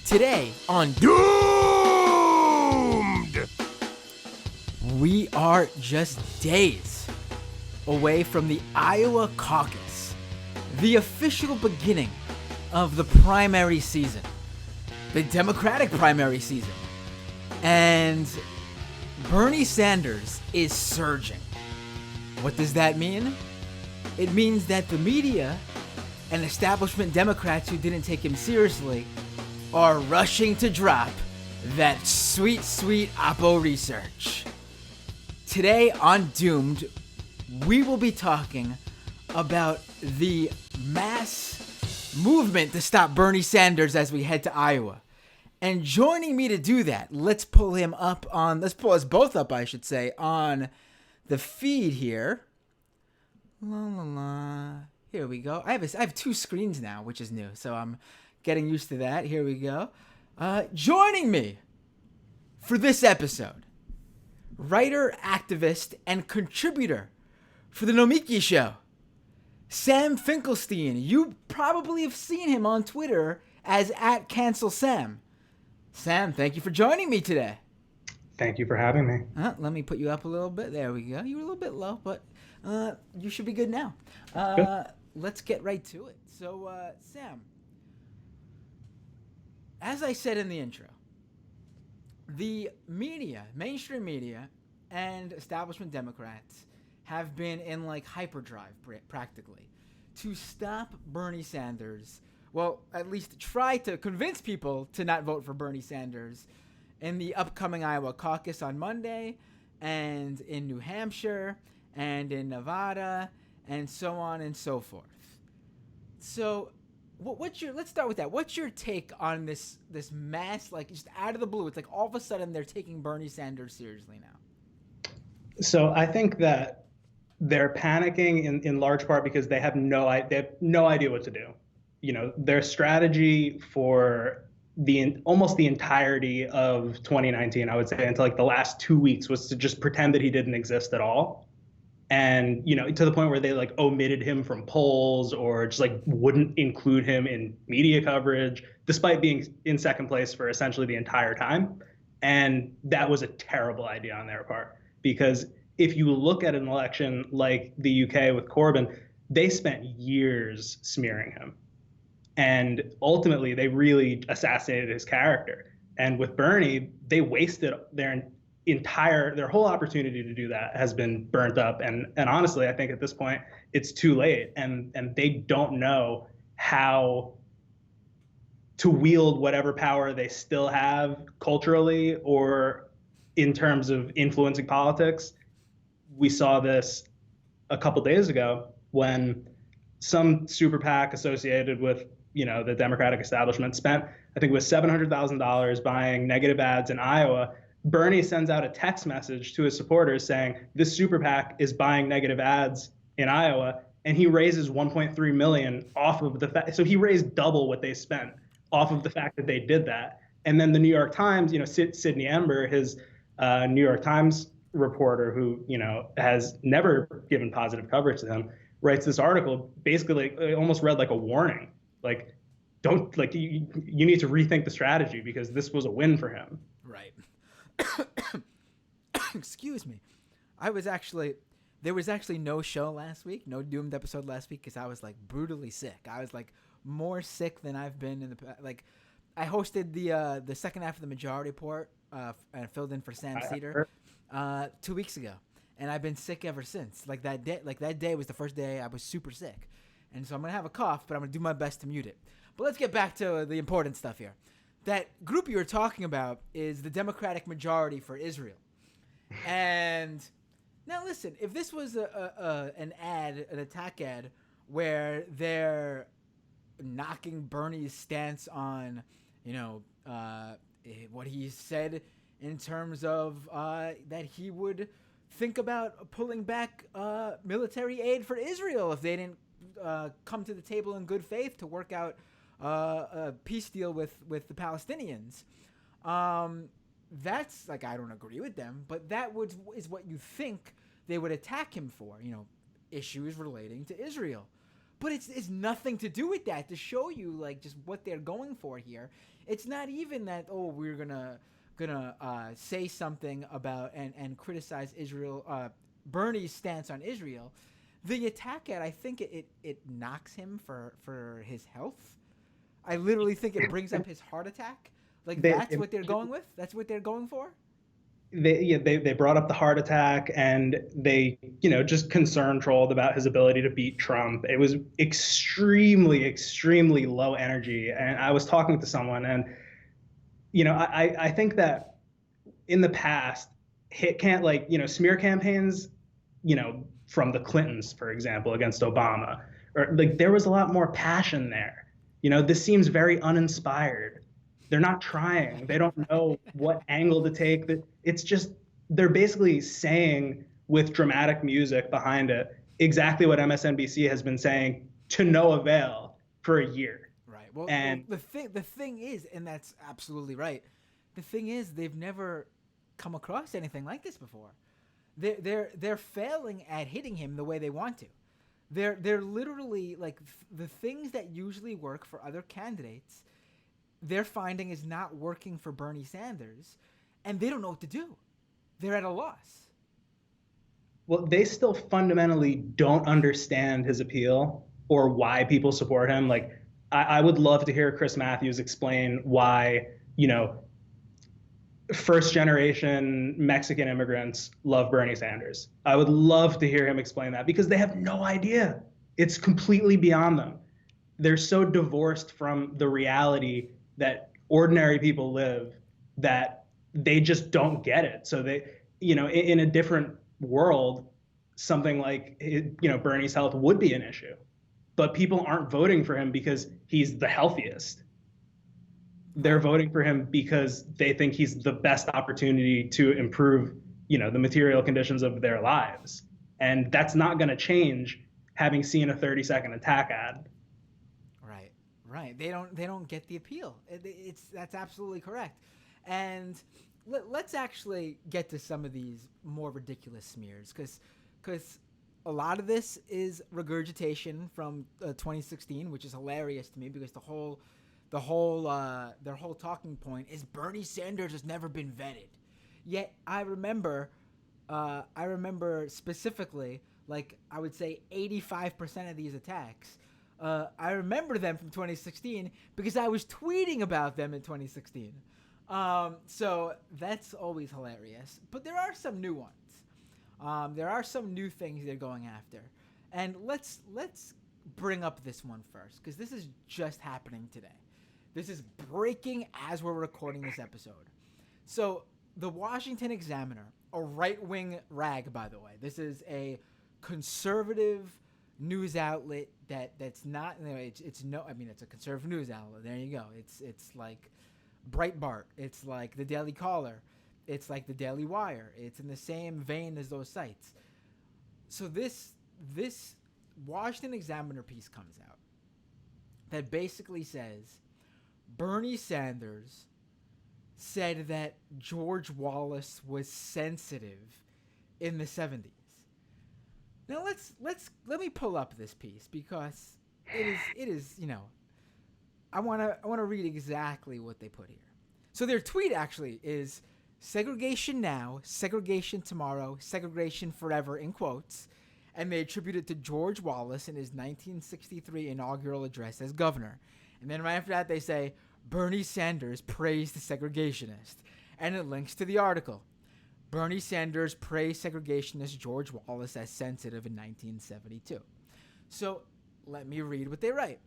Today on Doomed, we are just days away from the Iowa caucus, the official beginning of the primary season, the Democratic primary season. And Bernie Sanders is surging. What does that mean? It means that the media and establishment Democrats who didn't take him seriously are rushing to drop that sweet, sweet Oppo research. Today on Doomed, we will be talking about the mass movement to stop Bernie Sanders as we head to Iowa. And joining me to do that, let's pull us both up, I should say, on the feed here. La la la. Here we go. I have two screens now, which is new, so I'm getting used to that. Here we go. Joining me for this episode, writer, activist, and contributor for the Nomiki Show, Sam Finkelstein. You probably have seen him on Twitter as @CancelSam. Sam, thank you for joining me today. Thank you for having me. Let me put you up a little bit. There we go. You were a little bit low, but you should be good now. Let's get right to it. So, Sam, as I said in the intro, the media, mainstream media, and establishment Democrats have been in like hyperdrive practically to stop Bernie Sanders. Well, at least try to convince people to not vote for Bernie Sanders in the upcoming Iowa caucus on Monday, and in New Hampshire, and in Nevada, and so on and so forth. So, let's start with that. What's your take on this mass, like just out of the blue? It's like all of a sudden they're taking Bernie Sanders seriously now. So I think that they're panicking in large part because they have no idea what to do. You know, their strategy for almost the entirety of 2019, I would say, until like the last 2 weeks, was to just pretend that he didn't exist at all. And, you know, to the point where they like omitted him from polls or just like wouldn't include him in media coverage, despite being in second place for essentially the entire time. And that was a terrible idea on their part, because if you look at an election like the UK with Corbyn, they spent years smearing him. And ultimately, they really assassinated his character. And with Bernie, they wasted their whole opportunity to do that has been burnt up. And honestly, I think at this point, it's too late. And they don't know how to wield whatever power they still have culturally or in terms of influencing politics. We saw this a couple days ago when some super PAC associated with the Democratic establishment spent, I think it was $700,000 buying negative ads in Iowa. Bernie sends out a text message to his supporters saying, this super PAC is buying negative ads in Iowa, and he raises $1.3 million off of the fact. So he raised double what they spent off of the fact that they did that. And then the New York Times, Sydney Ember, his New York Times reporter who, has never given positive coverage to him, writes this article, basically it almost read like a warning. Like, you need to rethink the strategy because this was a win for him. Right. Excuse me. There was actually no show last week, no Doomed episode last week, because I was like brutally sick. I was like more sick than I've been in like. I hosted the second half of the Majority Report and filled in for Sam Cedar 2 weeks ago, and I've been sick ever since. Like that day was the first day I was super sick. And so I'm going to have a cough, but I'm going to do my best to mute it. But let's get back to the important stuff here. That group you were talking about is the Democratic Majority for Israel. And now listen, if this was an attack ad, where they're knocking Bernie's stance on, what he said in terms of that he would think about pulling back military aid for Israel if they didn't come to the table in good faith to work out a peace deal with the Palestinians. That's like, I don't agree with them, but that is what you think they would attack him for, issues relating to Israel. But it's nothing to do with that, to show you like just what they're going for here. It's not even that, oh, we're gonna say something about and criticize Israel, Bernie's stance on Israel. The attack ad, I think it knocks him for his health. I literally think it brings up his heart attack. Like that's what they're going with. That's what they're going for. They brought up the heart attack, and they just concern trolled about his ability to beat Trump. It was extremely low energy. And I was talking to someone, and I think that in the past, smear campaigns, from the Clintons, for example, against Obama, or like there was a lot more passion there. This seems very uninspired. They're not trying. They don't know what angle to take. It's just they're basically saying with dramatic music behind it exactly what MSNBC has been saying to no avail for a year. Right. Well, the thing is, and that's absolutely right. The thing is, they've never come across anything like this before. They're failing at hitting him the way they want to. They're literally like the things that usually work for other candidates, they're finding is not working for Bernie Sanders, and they don't know what to do. They're at a loss. Well, they still fundamentally don't understand his appeal or why people support him. Like, I would love to hear Chris Matthews explain why, first generation Mexican immigrants love Bernie Sanders. I would love to hear him explain that, because they have no idea. It's completely beyond them. They're so divorced from the reality that ordinary people live that they just don't get it. So they, in a different world, something like, Bernie's health would be an issue, but people aren't voting for him because he's the healthiest. They're voting for him because they think he's the best opportunity to improve, the material conditions of their lives. And that's not going to change having seen a 30-second attack ad. Right. They don't get the appeal. That's absolutely correct. And let's actually get to some of these more ridiculous smears, because a lot of this is regurgitation from 2016, which is hilarious to me, because their whole talking point is Bernie Sanders has never been vetted. Yet I remember specifically, like I would say 85% of these attacks. I remember them from 2016 because I was tweeting about them in 2016. So that's always hilarious. But there are some new ones. There are some new things they're going after. And let's bring up this one first, because this is just happening today. This is breaking as we're recording this episode. So the Washington Examiner, a right-wing rag, by the way. This is a conservative news outlet that's not, it's a conservative news outlet. There you go. It's like Breitbart. It's like the Daily Caller. It's like the Daily Wire. It's in the same vein as those sites. So this Washington Examiner piece comes out that basically says Bernie Sanders said that George Wallace was sensitive in the 70s. Now let me pull up this piece, because it is I want to read exactly what they put here. So their tweet actually is segregation now, segregation tomorrow, segregation forever, in quotes, and they attribute it to George Wallace in his 1963 inaugural address as governor. And then right after that they say Bernie Sanders praised the segregationist, and it links to the article. Bernie Sanders praised segregationist George Wallace as sensitive in 1972. So let me read what they write.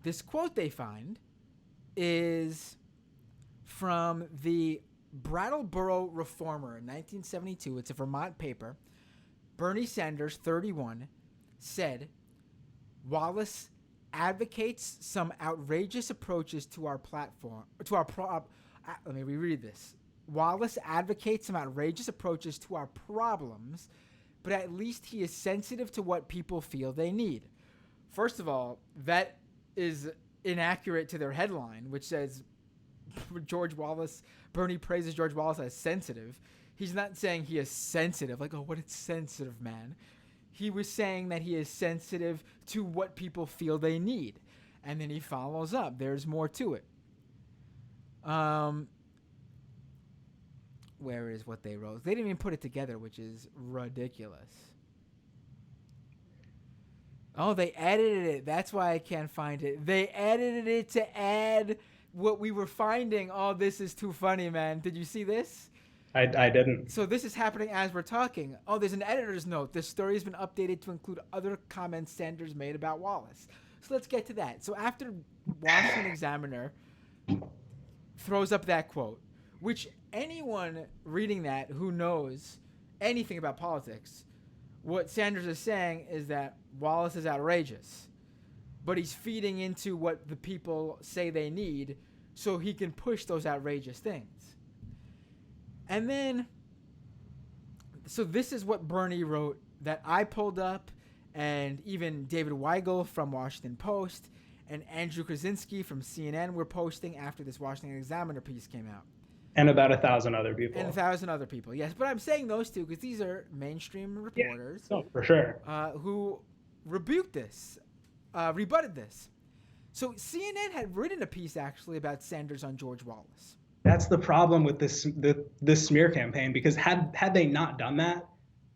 This quote they find is from the Brattleboro Reformer in 1972. It's a Vermont paper. Bernie Sanders, 31, said, Wallace advocates some outrageous approaches to our platform, let me reread this. Wallace advocates some outrageous approaches to our problems, but at least he is sensitive to what people feel they need. First of all, that is inaccurate to their headline, which says Bernie praises George Wallace as sensitive. He's not saying he is sensitive, like, oh, what a sensitive man. he was saying that he is sensitive to what people feel they need. And then he follows up. There's more to it. Where is what they wrote? They didn't even put it together, which is ridiculous. Oh, they edited it. That's why I can't find it. They edited it to add what we were finding. Oh, this is too funny, man. Did you see this? I didn't. So this is happening as we're talking. Oh, there's an editor's note. This story has been updated to include other comments Sanders made about Wallace. So let's get to that. So after Washington Examiner throws up that quote, which anyone reading that who knows anything about politics, what Sanders is saying is that Wallace is outrageous, but he's feeding into what the people say they need so he can push those outrageous things. And then, so this is what Bernie wrote that I pulled up, and even David Weigel from Washington Post and Andrew Krasinski from CNN were posting after this Washington Examiner piece came out. And about 1,000 other people. And 1,000 other people, yes. But I'm saying those two because these are mainstream reporters for sure. Who rebuked this, rebutted this. So CNN had written a piece actually about Sanders on George Wallace. That's the problem with this smear campaign, because had they not done that,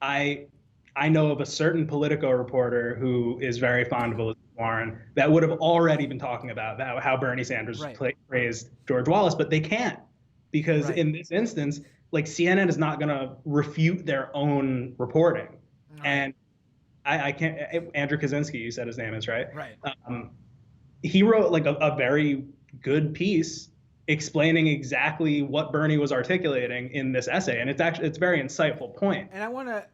I know of a certain Politico reporter who is very fond of Elizabeth Warren that would have already been talking about how Bernie Sanders praised George Wallace, but they can't, because in this instance, like, CNN is not going to refute their own reporting. And I can't. Andrew Kaczynski, you said his name is, right? Right. He wrote like a very good piece explaining exactly what Bernie was articulating in this essay, and it's a very insightful point. And I want to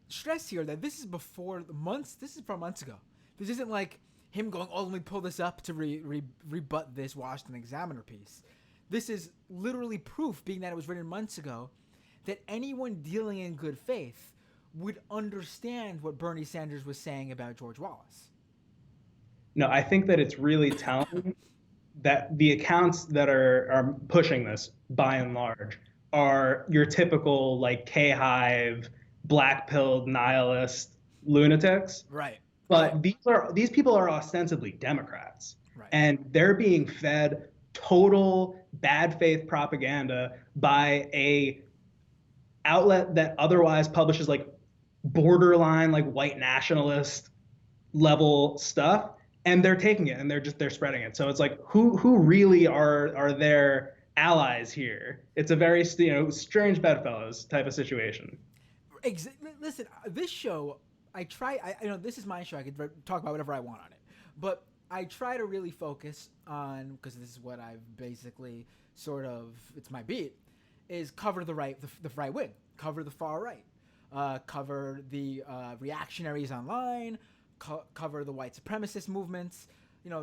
stress here that this is before months. This is from months ago. This isn't like him going, "Oh, let me pull this up to rebut this Washington Examiner piece." This is literally proof, being that it was written months ago, that anyone dealing in good faith would understand what Bernie Sanders was saying about George Wallace. No, I think that it's really telling that the accounts that are pushing this, by and large, are your typical like K-Hive, black-pilled nihilist lunatics. Right. But these people are ostensibly Democrats, and they're being fed total bad faith propaganda by a outlet that otherwise publishes like borderline like white nationalist level stuff, and they're taking it and they're spreading it. So it's like, who really are their allies here? It's a very strange bedfellows type of situation. Listen, this show, this is my show. I could talk about whatever I want on it, but I try to really focus on, because this is what I've basically it's my beat, is cover the right wing, cover the far right, cover the reactionaries online, cover the white supremacist movements.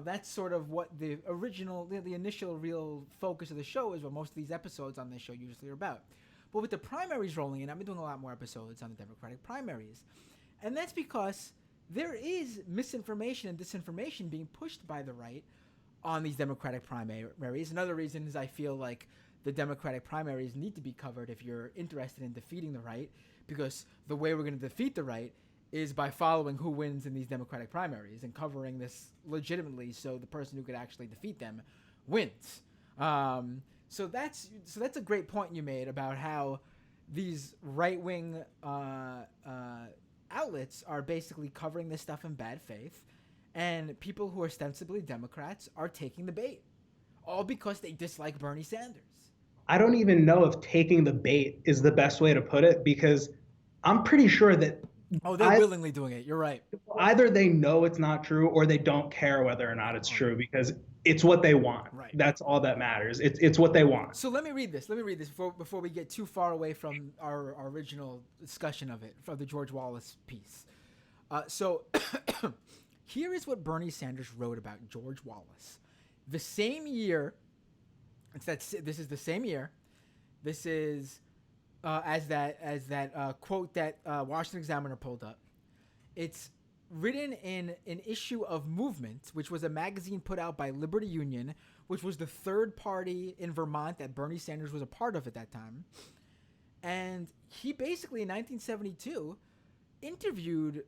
That's sort of what the initial real focus of the show is, what most of these episodes on this show usually are about. But with the primaries rolling in, I've been doing a lot more episodes on the Democratic primaries. And that's because there is misinformation and disinformation being pushed by the right on these Democratic primaries. Another reason is I feel like the Democratic primaries need to be covered if you're interested in defeating the right, because the way we're going to defeat the right is by following who wins in these Democratic primaries and covering this legitimately, so the person who could actually defeat them wins. So that's a great point you made about how these right-wing outlets are basically covering this stuff in bad faith, and people who are ostensibly Democrats are taking the bait, all because they dislike Bernie Sanders. I don't even know if taking the bait is the best way to put it, because I'm pretty sure that they're willingly doing it. You're right. Either they know it's not true, or they don't care whether or not it's true, because it's what they want. Right. That's all that matters. It's what they want. So let me read this before we get too far away from our original discussion of it, from the George Wallace piece. So here is what Bernie Sanders wrote about George Wallace. The same year, this is the same year. This is as that quote that Washington Examiner pulled up. It's written in an issue of Movement, which was a magazine put out by Liberty Union, which was the third party in Vermont that Bernie Sanders was a part of at that time. And he basically, in 1972, interviewed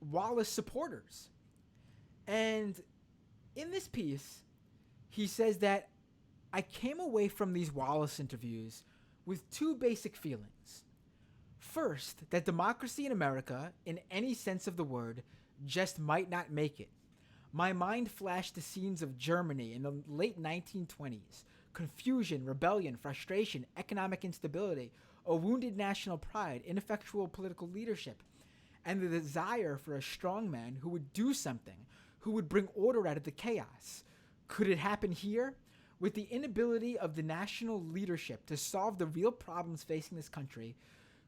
Wallace supporters. And in this piece, he says that I came away from these Wallace interviews with two basic feelings. First, that democracy in America, in any sense of the word, just might not make it. My mind flashed to scenes of Germany in the late 1920s. Confusion, rebellion, frustration, economic instability, a wounded national pride, ineffectual political leadership, and the desire for a strong man who would do something, who would bring order out of the chaos. Could it happen here? With the inability of the national leadership to solve the real problems facing this country,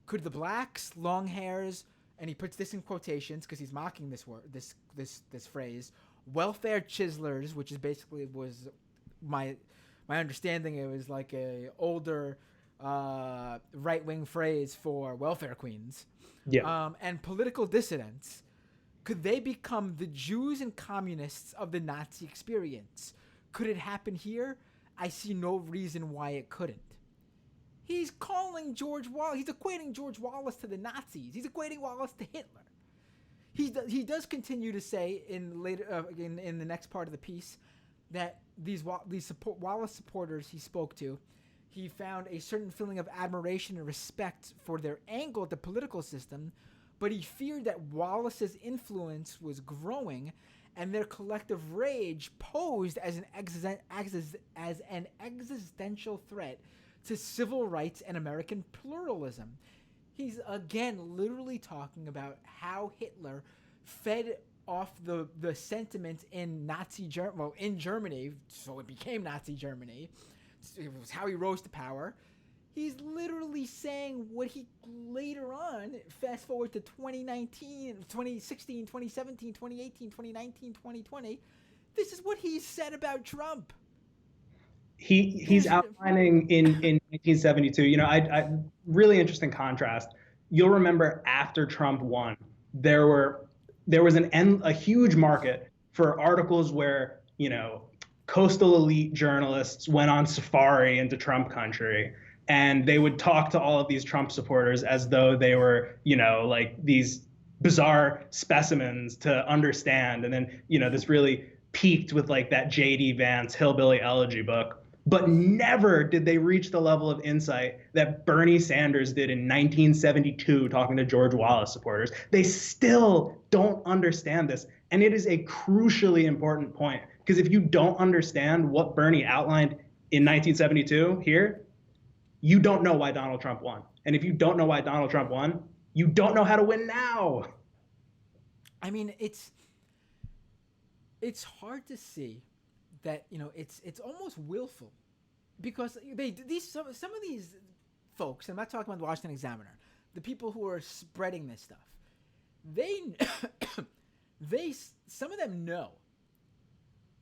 could the blacks, long hairs, and he puts this in quotations because he's mocking this word, this phrase, welfare chiselers, which is basically was my understanding. It was like a older right wing phrase for welfare queens. Yeah. And political dissidents. Could they become the Jews and communists of the Nazi experience? Could it happen here? I see no reason why it couldn't. He's calling George Wallace. He's equating George Wallace to the Nazis. He's equating Wallace to Hitler. He does continue to say in the next part of the piece that these Wallace supporters he spoke to, he found a certain feeling of admiration and respect for their angle at the political system, but he feared that Wallace's influence was growing and their collective rage posed as an existential threat to civil rights and American pluralism. He's again literally talking about how Hitler fed off the sentiment in in Germany, so it became Nazi Germany. It was how he rose to power. He's literally saying what he later on, fast forward to 2019, 2016, 2017, 2018, 2019, 2020. This is what he said about Trump. He's outlining in 1972. You know, I really interesting contrast. You'll remember after Trump won, there was a huge market for articles where, you know, coastal elite journalists went on safari into Trump country, and they would talk to all of these Trump supporters as though they were, you know, like these bizarre specimens to understand. And then, you know, this really peaked with like that J.D. Vance Hillbilly Elegy book. But never did they reach the level of insight that Bernie Sanders did in 1972 talking to George Wallace supporters. They still don't understand this. And it is a crucially important point, because if you don't understand what Bernie outlined in 1972 here, you don't know why Donald Trump won. And if you don't know why Donald Trump won, you don't know how to win now. I mean, it's hard to see that, you know, it's almost willful, because some of these folks, I'm not talking about the Washington Examiner, the people who are spreading this stuff, some of them know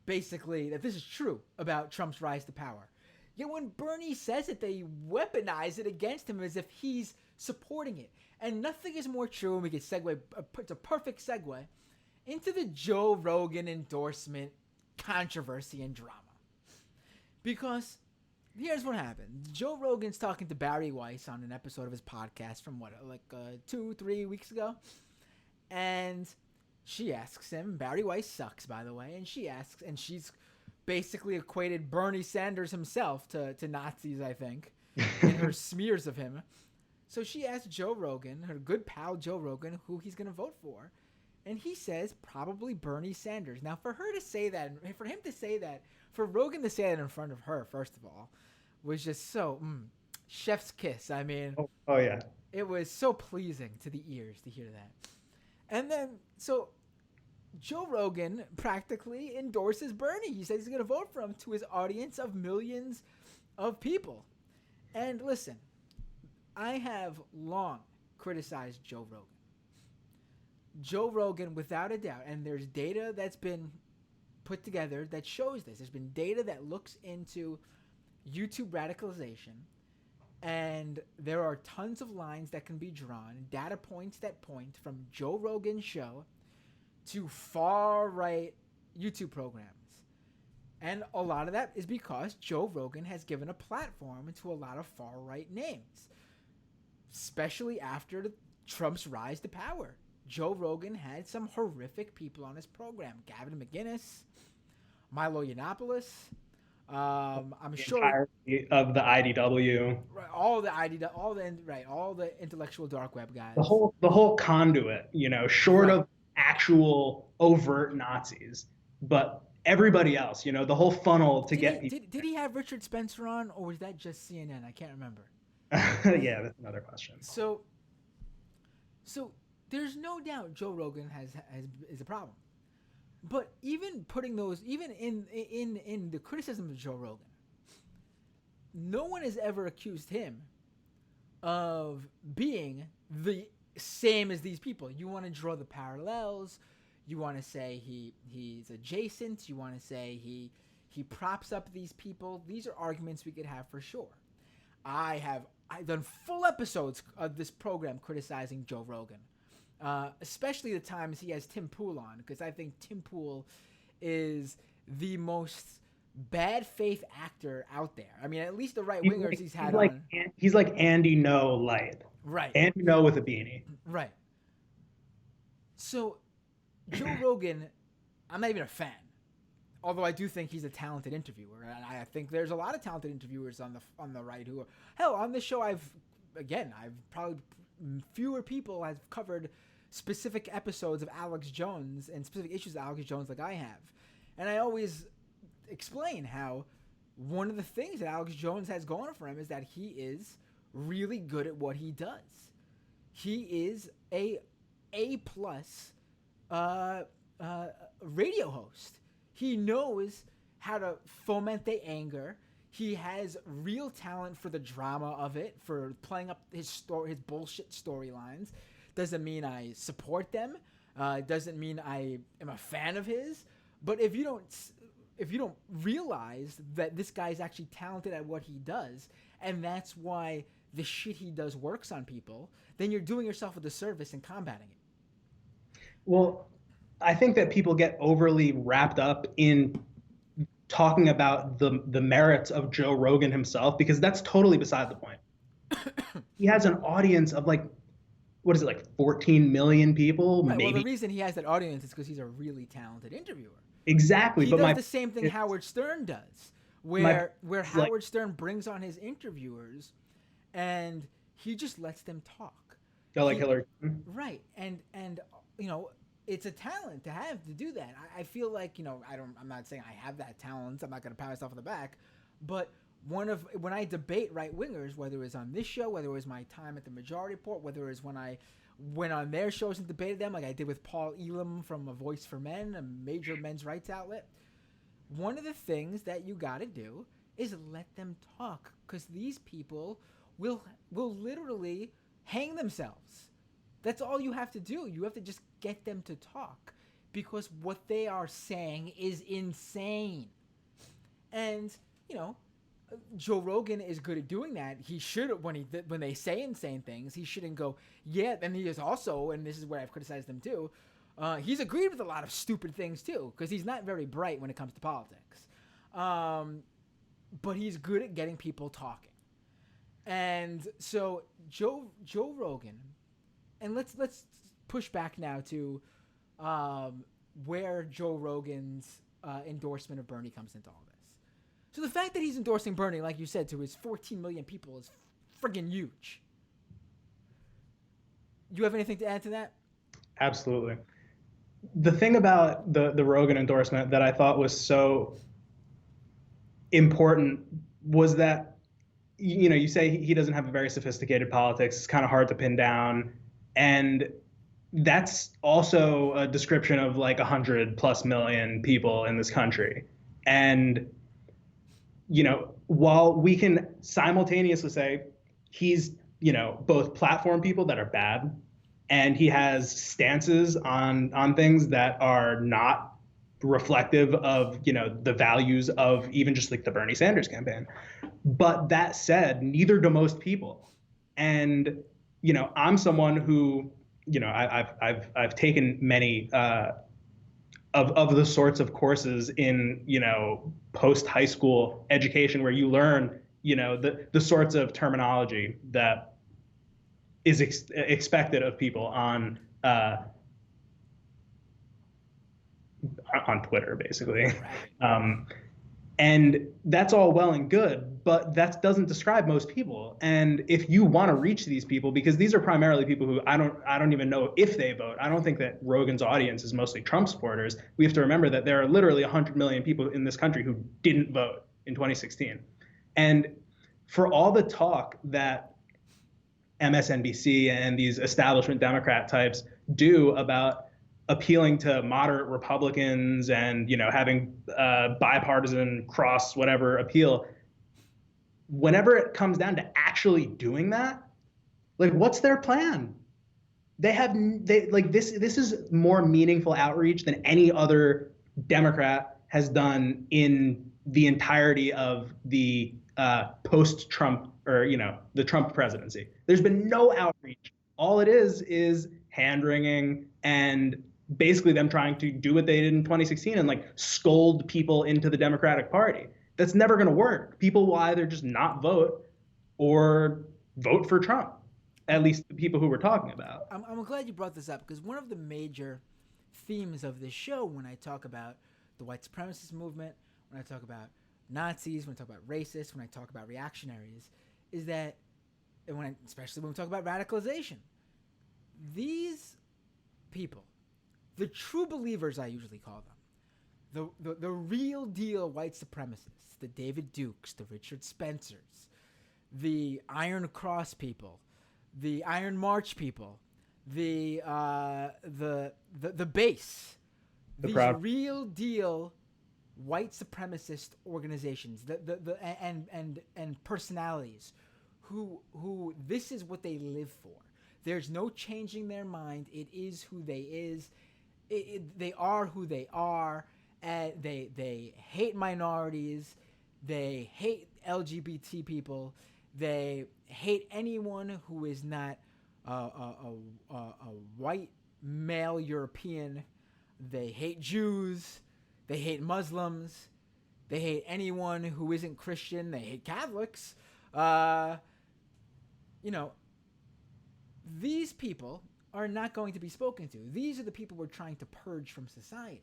basically that this is true about Trump's rise to power. Yet when Bernie says it, they weaponize it against him as if he's supporting it. And nothing is more true, and we can segue, it's a perfect segue into the Joe Rogan endorsement controversy and drama. Because here's what happened. Joe Rogan's talking to Barry Weiss on an episode of his podcast from 2-3 weeks ago. And she asks him, Barry Weiss sucks, by the way, and she's basically equated Bernie Sanders himself to Nazis, I think, in her smears of him. So she asked Joe Rogan, her good pal Joe Rogan, who he's going to vote for. And he says probably Bernie Sanders. Now, for Rogan to say that, in front of her, first of all, was just so chef's kiss. I mean, oh yeah, it was so pleasing to the ears to hear that. And then, so Joe Rogan practically endorses Bernie. He says he's going to vote for him to his audience of millions of people. And listen, I have long criticized Joe Rogan. Joe Rogan, without a doubt, and there's data that's been put together that shows this. There's been data that looks into YouTube radicalization, and there are tons of lines that can be drawn, data points that point from Joe Rogan's show to far-right YouTube programs. And a lot of that is because Joe Rogan has given a platform to a lot of far-right names, especially after Trump's rise to power. Joe Rogan had some horrific people on his program. Gavin McInnes, Milo Yiannopoulos. I'm The sure entirety of the IDW, right, all the ID, all the intellectual dark web the guys. whole conduit, short Right. of actual overt Nazis, but everybody else, the whole funnel to Did he get people. did he have Richard Spencer on, or was that just CNN? I can't remember. Yeah, that's another question. So so there's no doubt Joe Rogan has is a problem. But even putting those, even in the criticism of Joe Rogan, no one has ever accused him of being the same as these people. You want to draw the parallels. You want to say he's adjacent. You want to say he props up these people. These are arguments we could have for sure. I've done full episodes of this program criticizing Joe Rogan, especially the times he has Tim Pool on, because I think Tim Pool is the most bad faith actor out there. I mean, at least the right wingers he's had on. He's like Andy No light. Right. Andy No with a beanie. Right. So Joe Rogan, I'm not even a fan. Although I do think he's a talented interviewer, and I think there's a lot of talented interviewers on the right who are, hell, on this show I've probably fewer people have covered specific episodes of Alex Jones and specific issues of Alex Jones like I have. And I always explain how one of the things that Alex Jones has going for him is that he is really good at what he does. He is a plus radio host. He knows how to foment the anger. He has real talent for the drama of it, for playing up his bullshit storylines. Doesn't mean I support them. Doesn't mean I am a fan of his. But if you don't realize that this guy is actually talented at what he does, and that's why the shit he does works on people, then you're doing yourself a disservice in combating it. Well, I think that people get overly wrapped up in talking about the merits of Joe Rogan himself, because that's totally beside the point. He has an audience of what is it, 14 million people? Right, maybe. well, the reason he has that audience is because he's a really talented interviewer. Exactly. He does the same thing Howard Stern does, where Howard Stern brings on his interviewers and he just lets them talk. Like Hillary. Right. And it's a talent to do that. I feel like, I'm not saying I have that talent. I'm not going to pat myself on the back. But when I debate right wingers, whether it was on this show, whether it was my time at the Majority Report, whether it was when I went on their shows and debated them, like I did with Paul Elam from A Voice for Men, a major men's rights outlet, one of the things that you got to do is let them talk, because these people will literally hang themselves. That's all you have to do. You have to just get them to talk, because what they are saying is insane. And, Joe Rogan is good at doing that. He should, when they say insane things, he shouldn't go, yeah, and he is also, and this is where I've criticized him too, he's agreed with a lot of stupid things too, because he's not very bright when it comes to politics. But he's good at getting people talking. And so Joe Rogan, and let's push back now to where Joe Rogan's endorsement of Bernie comes into all this. So the fact that he's endorsing Bernie, like you said, to his 14 million people is friggin' huge. Do you have anything to add to that? Absolutely. The thing about the Rogan endorsement that I thought was so important was that, you say he doesn't have a very sophisticated politics. It's kind of hard to pin down. And that's also a description of 100+ million people in this country. And, while we can simultaneously say he's, both platform people that are bad, and he has stances on things that are not reflective of, the values of even just the Bernie Sanders campaign. But that said, neither do most people. And, I'm someone who, I've taken many of the sorts of courses in, post high school education where you learn, the sorts of terminology that is expected of people on on Twitter, basically. Right. And that's all well and good, but that doesn't describe most people. And if you want to reach these people, because these are primarily people who I don't even know if they vote. I don't think that Rogan's audience is mostly Trump supporters. We have to remember that there are literally 100 million people in this country who didn't vote in 2016. And for all the talk that MSNBC and these establishment Democrat types do about appealing to moderate Republicans and having bipartisan cross whatever appeal, whenever it comes down to actually doing that, like what's their plan? They like this is more meaningful outreach than any other Democrat has done in the entirety of the post-Trump or the Trump presidency. There's been no outreach. All it is hand wringing and basically them trying to do what they did in 2016 and like scold people into the Democratic Party. That's never going to work. People will either just not vote or vote for Trump. At least the people who we're talking about. I'm glad you brought this up because one of the major themes of this show, when I talk about the white supremacist movement, when I talk about Nazis, when I talk about racists, when I talk about reactionaries, is that, especially when we talk about radicalization, these people, the true believers, I usually call them, the real deal white supremacists, the David Dukes, the Richard Spencers, the Iron Cross people, the Iron March people, the base, these real deal white supremacist organizations, and personalities, who this is what they live for. There's no changing their mind. It is who they is. They are who they are. They hate minorities. They hate LGBT people. They hate anyone who is not a white male European. They hate Jews. They hate Muslims. They hate anyone who isn't Christian. They hate Catholics. These people are not going to be spoken to. These are the people we're trying to purge from society.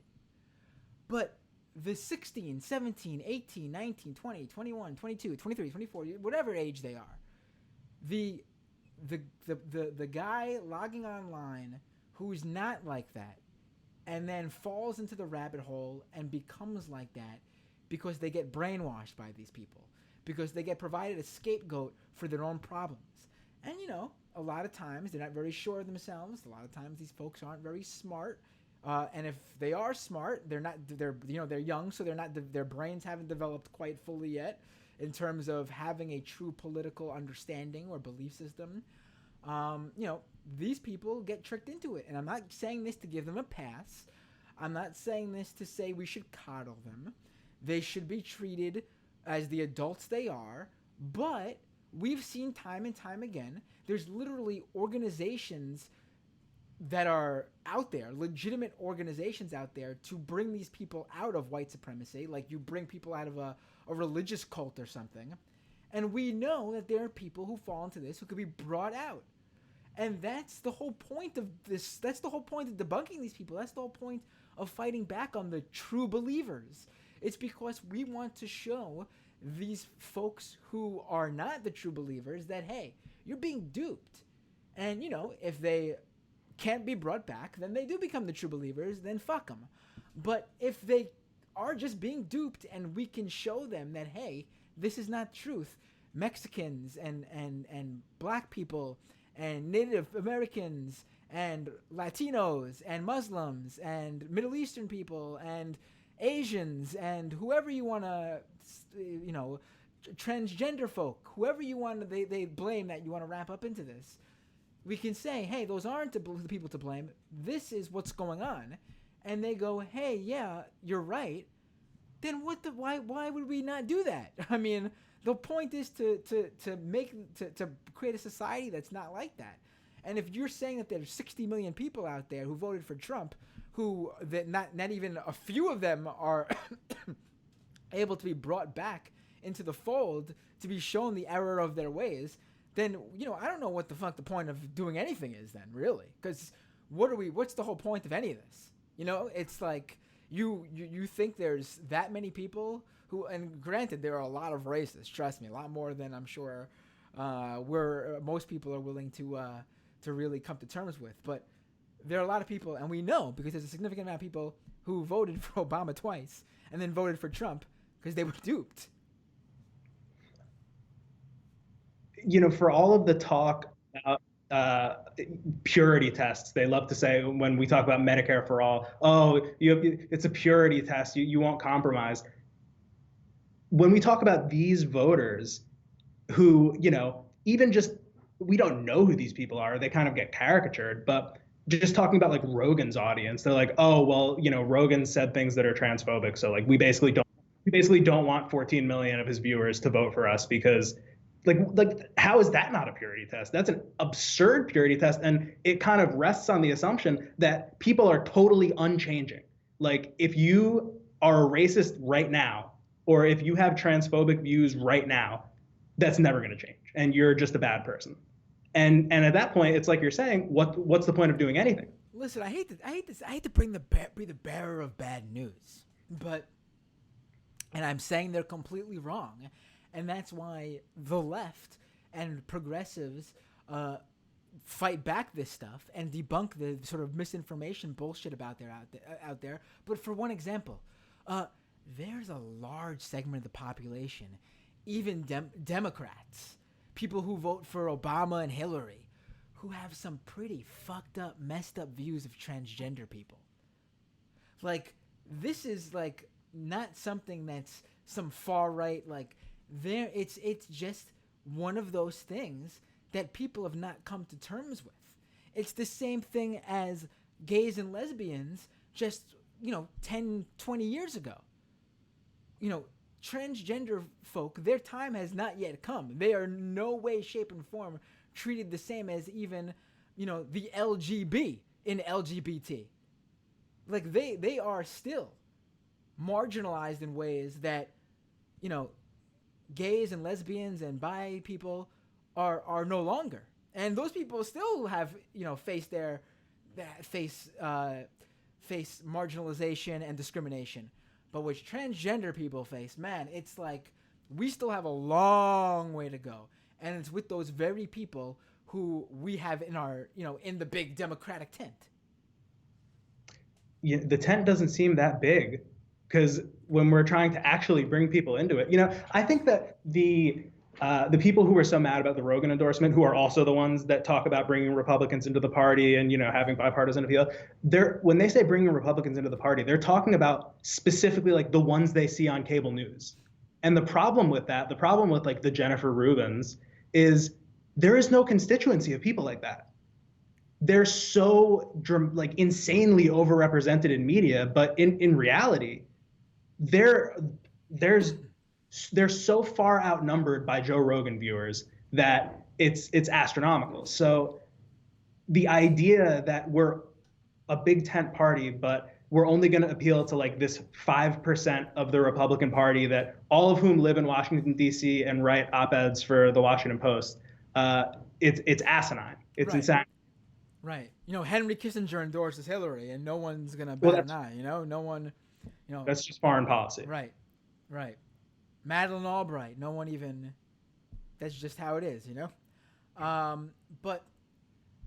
But the 16, 17, 18, 19, 20, 21, 22, 23, 24, whatever age they are, the guy logging online who's not like that and then falls into the rabbit hole and becomes like that because they get brainwashed by these people, because they get provided a scapegoat for their own problems. And a lot of times they're not very sure of themselves. A lot of times these folks aren't very smart. And if they are smart, they're young, so their brains haven't developed quite fully yet in terms of having a true political understanding or belief system. These people get tricked into it. And I'm not saying this to give them a pass. I'm not saying this to say we should coddle them. They should be treated as the adults they are. But we've seen time and time again, there's literally organizations that are out there, legitimate organizations out there to bring these people out of white supremacy, like you bring people out of a religious cult or something. And we know that there are people who fall into this who could be brought out. And that's the whole point of this. That's the whole point of debunking these people. That's the whole point of fighting back on the true believers. It's because we want to show these folks who are not the true believers that, hey, you're being duped. And, if they can't be brought back, then they do become the true believers, then fuck them. But if they are just being duped and we can show them that, hey, this is not truth, Mexicans and black people and Native Americans and Latinos and Muslims and Middle Eastern people and Asians and whoever you want to, transgender folk, whoever you want to, they blame that you want to wrap up into this. We can say, hey, those aren't the people to blame. This is what's going on. And they go, hey, yeah, you're right. Then why would we not do that? I mean, the point is to create a society that's not like that. And if you're saying that there's 60 million people out there who voted for Trump, who that not even a few of them are able to be brought back into the fold to be shown the error of their ways, then, I don't know what the fuck the point of doing anything is then, really. Because what's the whole point of any of this? It's like, You think there's that many people who, and granted, there are a lot of racists. Trust me, a lot more than I'm sure where most people are willing to really come to terms with. But there are a lot of people, and we know because there's a significant amount of people who voted for Obama twice and then voted for Trump because they were duped. For all of the talk about purity tests, they love to say when we talk about Medicare for all, oh, it's a purity test. You won't compromise. When we talk about these voters who, even just, we don't know who these people are. They kind of get caricatured, but just talking about like Rogan's audience, they're like, oh, well, Rogan said things that are transphobic. So like, we basically don't want 14 million of his viewers to vote for us because like how is that not a purity test? That's an absurd purity test. And it kind of rests on the assumption that people are totally unchanging. Like if you are a racist right now, or if you have transphobic views right now, that's never going to change. And you're just a bad person. And at that point, it's like you're saying, what's the point of doing anything? Listen, I hate to be the bearer of bad news, and I'm saying they're completely wrong, and that's why the left and progressives fight back this stuff and debunk the sort of misinformation bullshit out there. But for one example, there's a large segment of the population, even Democrats, people who vote for Obama and Hillary, who have some pretty fucked up, messed up views of transgender people. Like, this is like not something that's some far right, like it's just one of those things that people have not come to terms with. It's the same thing as gays and lesbians just, 10, 20 years ago. Transgender folk, their time has not yet come. They are no way, shape, and form treated the same as even, the LGB in LGBT. Like they are still marginalized in ways that, gays and lesbians and bi people are no longer. And those people still have, face marginalization and discrimination. But which transgender people face, man, it's like we still have a long way to go. And it's with those very people who we have in our, in the big Democratic tent. Yeah, the tent doesn't seem that big because when we're trying to actually bring people into it, I think that the people who are so mad about the Rogan endorsement, who are also the ones that talk about bringing Republicans into the party and, having bipartisan appeal, when they say bringing Republicans into the party, they're talking about specifically like the ones they see on cable news. And the problem with like the Jennifer Rubins is there is no constituency of people like that. They're so like insanely overrepresented in media, but in reality, they're so far outnumbered by Joe Rogan viewers that it's astronomical. So the idea that we're a big tent party, but we're only going to appeal to like this 5% of the Republican Party, that all of whom live in Washington, D.C. and write op-eds for the Washington Post, it's asinine. It's right. insane. Right. Henry Kissinger endorses Hillary, and no one's going to bat an eye. No one. That's just foreign policy. Right. Madeleine Albright. No one even. That's just how it is, But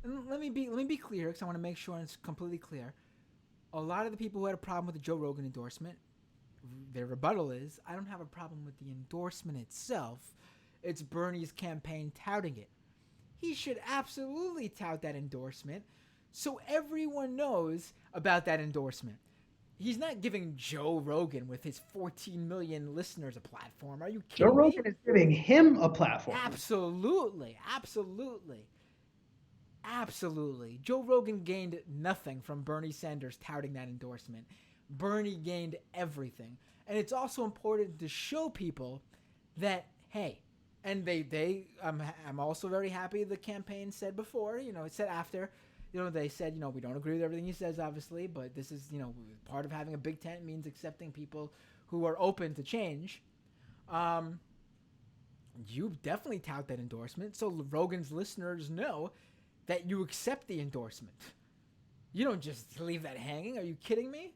let me be clear, because I want to make sure it's completely clear. A lot of the people who had a problem with the Joe Rogan endorsement, their rebuttal is, I don't have a problem with the endorsement itself. It's Bernie's campaign touting it. He should absolutely tout that endorsement so everyone knows about that endorsement. He's not giving Joe Rogan with his 14 million listeners a platform. Are you kidding me? Joe Rogan is giving him a platform. Absolutely. Joe Rogan gained nothing from Bernie Sanders touting that endorsement. Bernie gained everything. And it's also important to show people that, hey, and I'm also very happy the campaign said before, it said after, they said, we don't agree with everything he says, obviously, but this is, part of having a big tent means accepting people who are open to change. You definitely tout that endorsement, so Rogan's listeners know that you accept the endorsement. You don't just leave that hanging. Are you kidding me?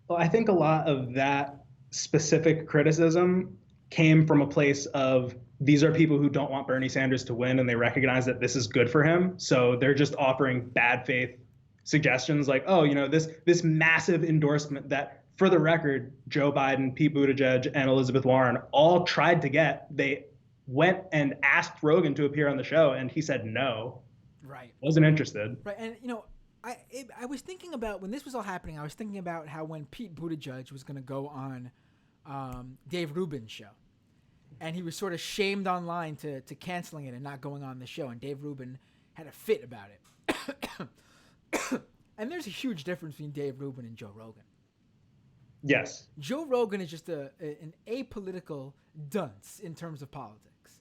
Well, I think a lot of that specific criticism came from a place of these are people who don't want Bernie Sanders to win and they recognize that this is good for him. So they're just offering bad faith suggestions like, oh, this massive endorsement that, for the record, Joe Biden, Pete Buttigieg, and Elizabeth Warren all tried to get. They went and asked Rogan to appear on the show, and he said no. Right. Wasn't interested. Right. And, I was thinking about when this was all happening, I was thinking about how when Pete Buttigieg was going to go on Dave Rubin's show, and he was sort of shamed online to canceling it and not going on the show, and Dave Rubin had a fit about it. And there's a huge difference between Dave Rubin and Joe Rogan. Yes. Joe Rogan is just an apolitical dunce in terms of politics.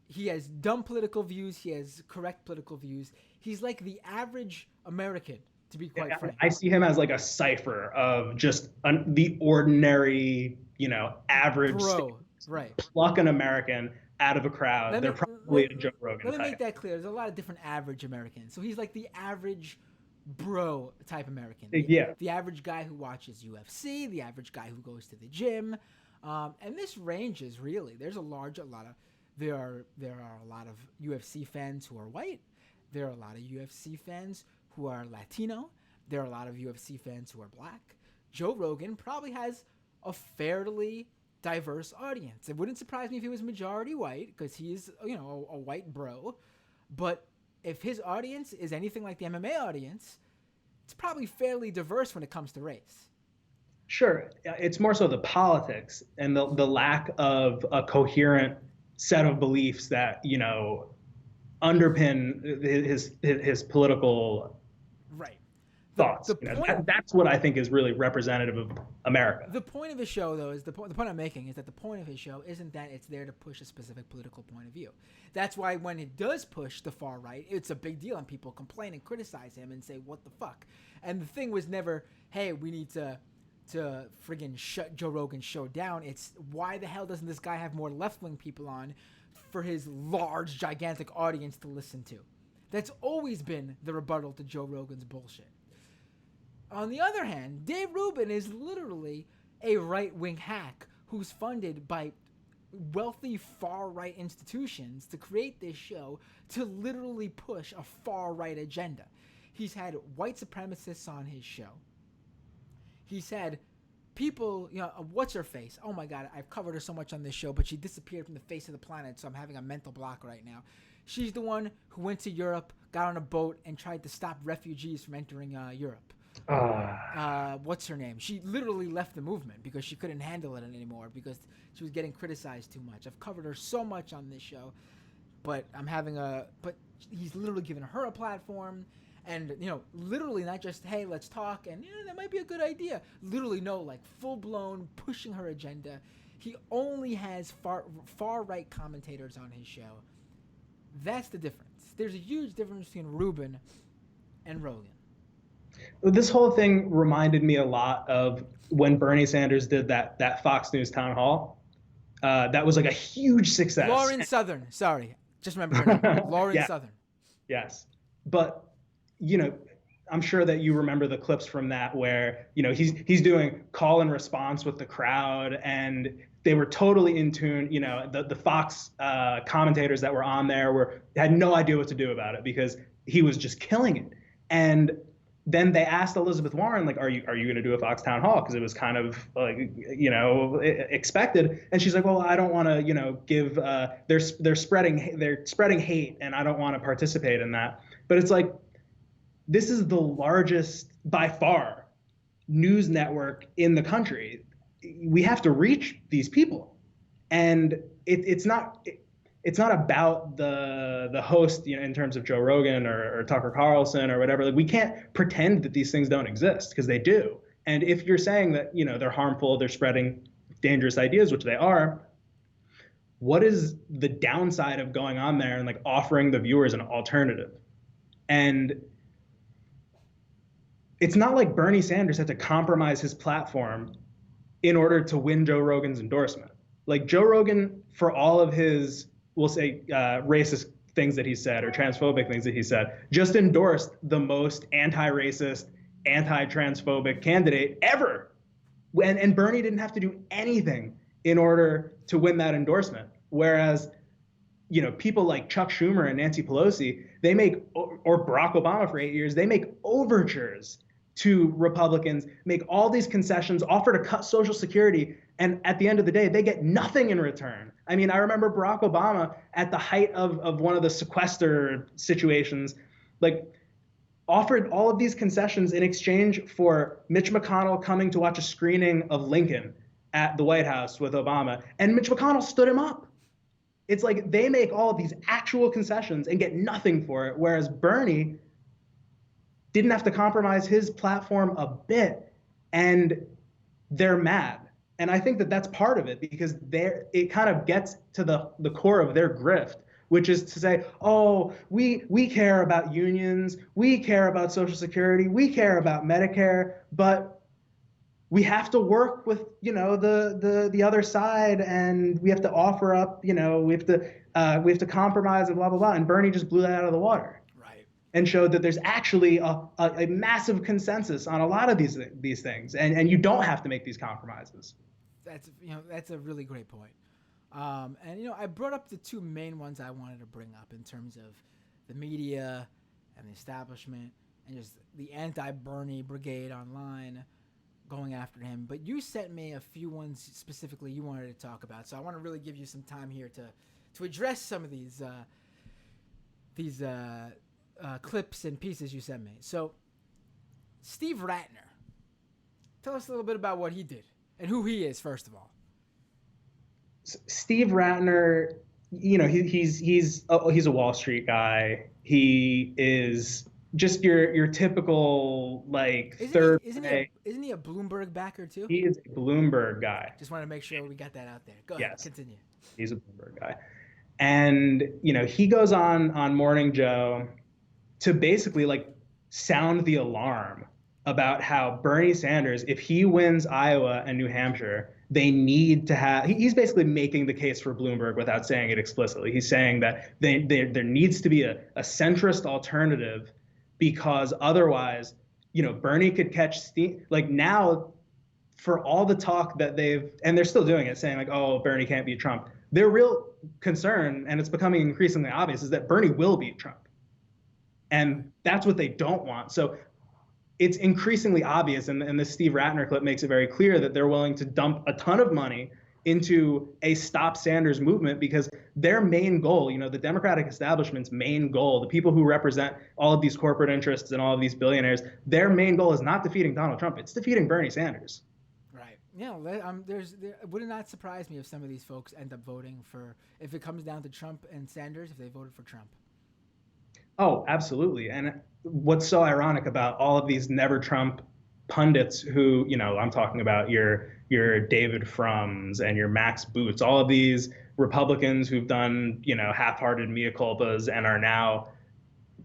He has dumb political views. He has correct political views. He's like the average American, to be quite frank. I see him as like a cipher of just the ordinary, average bro, right? Pluck an American out of a crowd. They're probably a Joe Rogan type. Let me make that clear. There's a lot of different average Americans. So he's like the average bro type American. The average guy who watches UFC, the average guy who goes to the gym. And this ranges really. There are a lot of UFC fans who are white. There are a lot of UFC fans who are Latino. There are a lot of UFC fans who are black. Joe Rogan probably has a fairly diverse audience. It wouldn't surprise me if he was majority white because he's, a white bro. But if his audience is anything like the MMA audience, it's probably fairly diverse when it comes to race. Sure. It's more so the politics and the lack of a coherent set of beliefs that, underpin his political thoughts. That's what I think is really representative of America. The point of his show, though, is the point I'm making is that the point of his show isn't that it's there to push a specific political point of view. That's why when it does push the far right, it's a big deal and people complain and criticize him and say, what the fuck? And the thing was never, hey, we need to friggin' shut Joe Rogan's show down. It's why the hell doesn't this guy have more left-wing people on for his large, gigantic audience to listen to? That's always been the rebuttal to Joe Rogan's bullshit. On the other hand, Dave Rubin is literally a right-wing hack who's funded by wealthy far-right institutions to create this show to literally push a far-right agenda. He's had white supremacists on his show. He's had people, what's her face? Oh my God, I've covered her so much on this show, but she disappeared from the face of the planet, so I'm having a mental block right now. She's the one who went to Europe, got on a boat, and tried to stop refugees from entering Europe. What's her name? She literally left the movement because she couldn't handle it anymore because she was getting criticized too much. I've covered her so much on this show, but he's literally given her a platform. And, literally not just, hey, let's talk, and, that might be a good idea. Literally, no, like, full-blown pushing her agenda. He only has far-right commentators on his show. That's the difference. There's a huge difference between Rubin and Rogan. This whole thing reminded me a lot of when Bernie Sanders did that Fox News town hall. That was, like, a huge success. Lauren Southern. Sorry. Just remember her name. Lauren Southern. Yes. But I'm sure that you remember the clips from that where, he's doing call and response with the crowd and they were totally in tune. The Fox commentators that were on there had no idea what to do about it because he was just killing it. And then they asked Elizabeth Warren, like, are you going to do a Fox town hall? Because it was kind of like, expected. And she's like, well, I don't want to, give they're spreading hate and I don't want to participate in that. But it's like, this is the largest, by far, news network in the country. We have to reach these people, and it's not about the host, in terms of Joe Rogan or Tucker Carlson or whatever. Like, we can't pretend that these things don't exist because they do. And if you're saying that they're harmful, they're spreading dangerous ideas, which they are, what is the downside of going on there and like offering the viewers an alternative? And it's not like Bernie Sanders had to compromise his platform in order to win Joe Rogan's endorsement. Like, Joe Rogan, for all of his, we'll say, racist things that he said or transphobic things that he said, just endorsed the most anti-racist, anti-transphobic candidate ever And Bernie didn't have to do anything in order to win that endorsement. Whereas, people like Chuck Schumer and Nancy Pelosi, they make, or Barack Obama for 8 years, they make overtures to Republicans, make all these concessions, offer to cut Social Security, and at the end of the day, they get nothing in return. I mean, I remember Barack Obama at the height of one of the sequester situations, like offered all of these concessions in exchange for Mitch McConnell coming to watch a screening of Lincoln at the White House with Obama, and Mitch McConnell stood him up. It's like they make all of these actual concessions and get nothing for it, whereas Bernie didn't have to compromise his platform a bit, and they're mad. And I think that that's part of it, because it kind of gets to the core of their grift, which is to say, oh, we care about unions, we care about Social Security, we care about Medicare, but we have to work with, the other side, and we have to offer up, we have to compromise and blah blah blah. And Bernie just blew that out of the water, right? And showed that there's actually a massive consensus on a lot of these things, and you don't have to make these compromises. That's a really great point. And I brought up the two main ones I wanted to bring up in terms of the media and the establishment and just the anti-Bernie brigade online going after him. But you sent me a few ones specifically you wanted to talk about, so I want to really give you some time here to address some of these clips and pieces you sent me. So, Steve Ratner, tell us a little bit about what he did and who he is, first of all. Steve Ratner, he's a Wall Street guy. He is just your typical isn't he a Bloomberg backer too? He is a Bloomberg guy. Just want to make sure we got that out there. Go ahead, continue. He's a Bloomberg guy. And he goes on Morning Joe to basically sound the alarm about how Bernie Sanders, if he wins Iowa and New Hampshire, they need to have, he's basically making the case for Bloomberg without saying it explicitly. He's saying that there needs to be a centrist alternative, because otherwise, Bernie could catch steam. Now, for all the talk that and they're still doing it, saying oh, Bernie can't beat Trump. Their real concern, and it's becoming increasingly obvious, is that Bernie will beat Trump. And that's what they don't want. So it's increasingly obvious, and the Steve Ratner clip makes it very clear, that they're willing to dump a ton of money into a Stop Sanders movement, because their main goal, the Democratic establishment's main goal, the people who represent all of these corporate interests and all of these billionaires, their main goal is not defeating Donald Trump, it's defeating Bernie Sanders. Right. It would not surprise me if some of these folks end up voting for, if it comes down to Trump and Sanders, if they voted for Trump. Oh, absolutely. And what's so ironic about all of these Never Trump pundits who, I'm talking about your David Frums and your Max Boots, all of these Republicans who've done, half-hearted mea culpas and are now,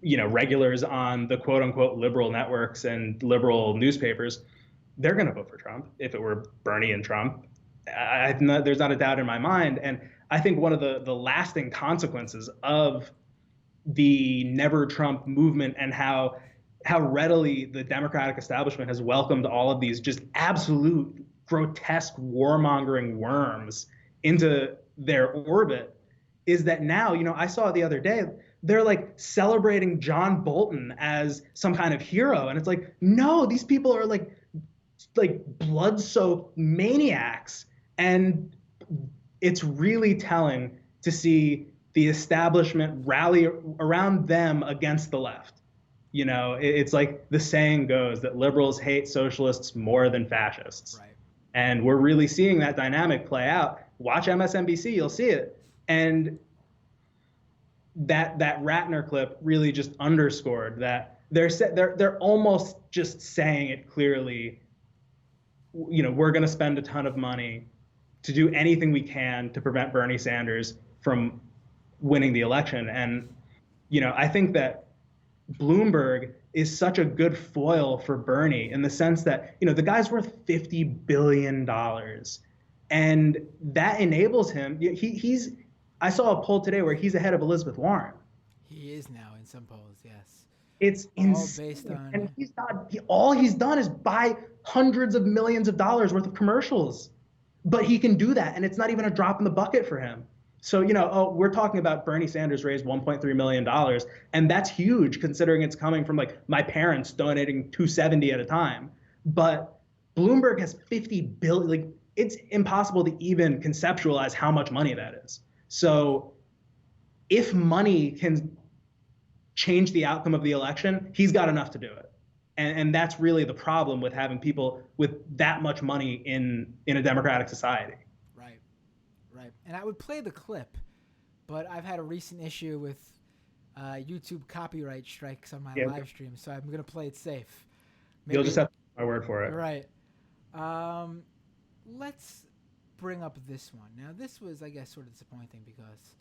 regulars on the quote unquote liberal networks and liberal newspapers, they're going to vote for Trump if it were Bernie and Trump. There's not a doubt in my mind. And I think one of the lasting consequences of the Never Trump movement and how readily the Democratic establishment has welcomed all of these just absolute grotesque warmongering worms into their orbit is that now, I saw the other day, they're celebrating John Bolton as some kind of hero. And it's no, these people are like blood-soaked maniacs. And it's really telling to see the establishment rally around them against the left. It's like the saying goes that liberals hate socialists more than fascists. Right. And we're really seeing that dynamic play out. Watch MSNBC, you'll see it. And that Ratner clip really just underscored that they're almost just saying it clearly. We're going to spend a ton of money to do anything we can to prevent Bernie Sanders from winning the election. And, I think that Bloomberg is such a good foil for Bernie in the sense that, the guy's worth $50 billion. And that enables him. I saw a poll today where he's ahead of Elizabeth Warren. He is now in some polls, yes. It's all based insane. And on. all he's done is buy hundreds of millions of dollars worth of commercials. But he can do that, and it's not even a drop in the bucket for him. So, we're talking about Bernie Sanders raised $1.3 million, and that's huge considering it's coming from like my parents donating 270 at a time. But Bloomberg has 50 billion, like it's impossible to even conceptualize how much money that is. So if money can change the outcome of the election, he's got enough to do it. And that's really the problem with having people with that much money in a democratic society. Right, right. And I would play the clip, but I've had a recent issue with YouTube copyright strikes on my live stream, so I'm gonna play it safe. Maybe, you'll just have to take my word for it. Right. Let's bring up this one. Now, this was, I guess, sort of disappointing because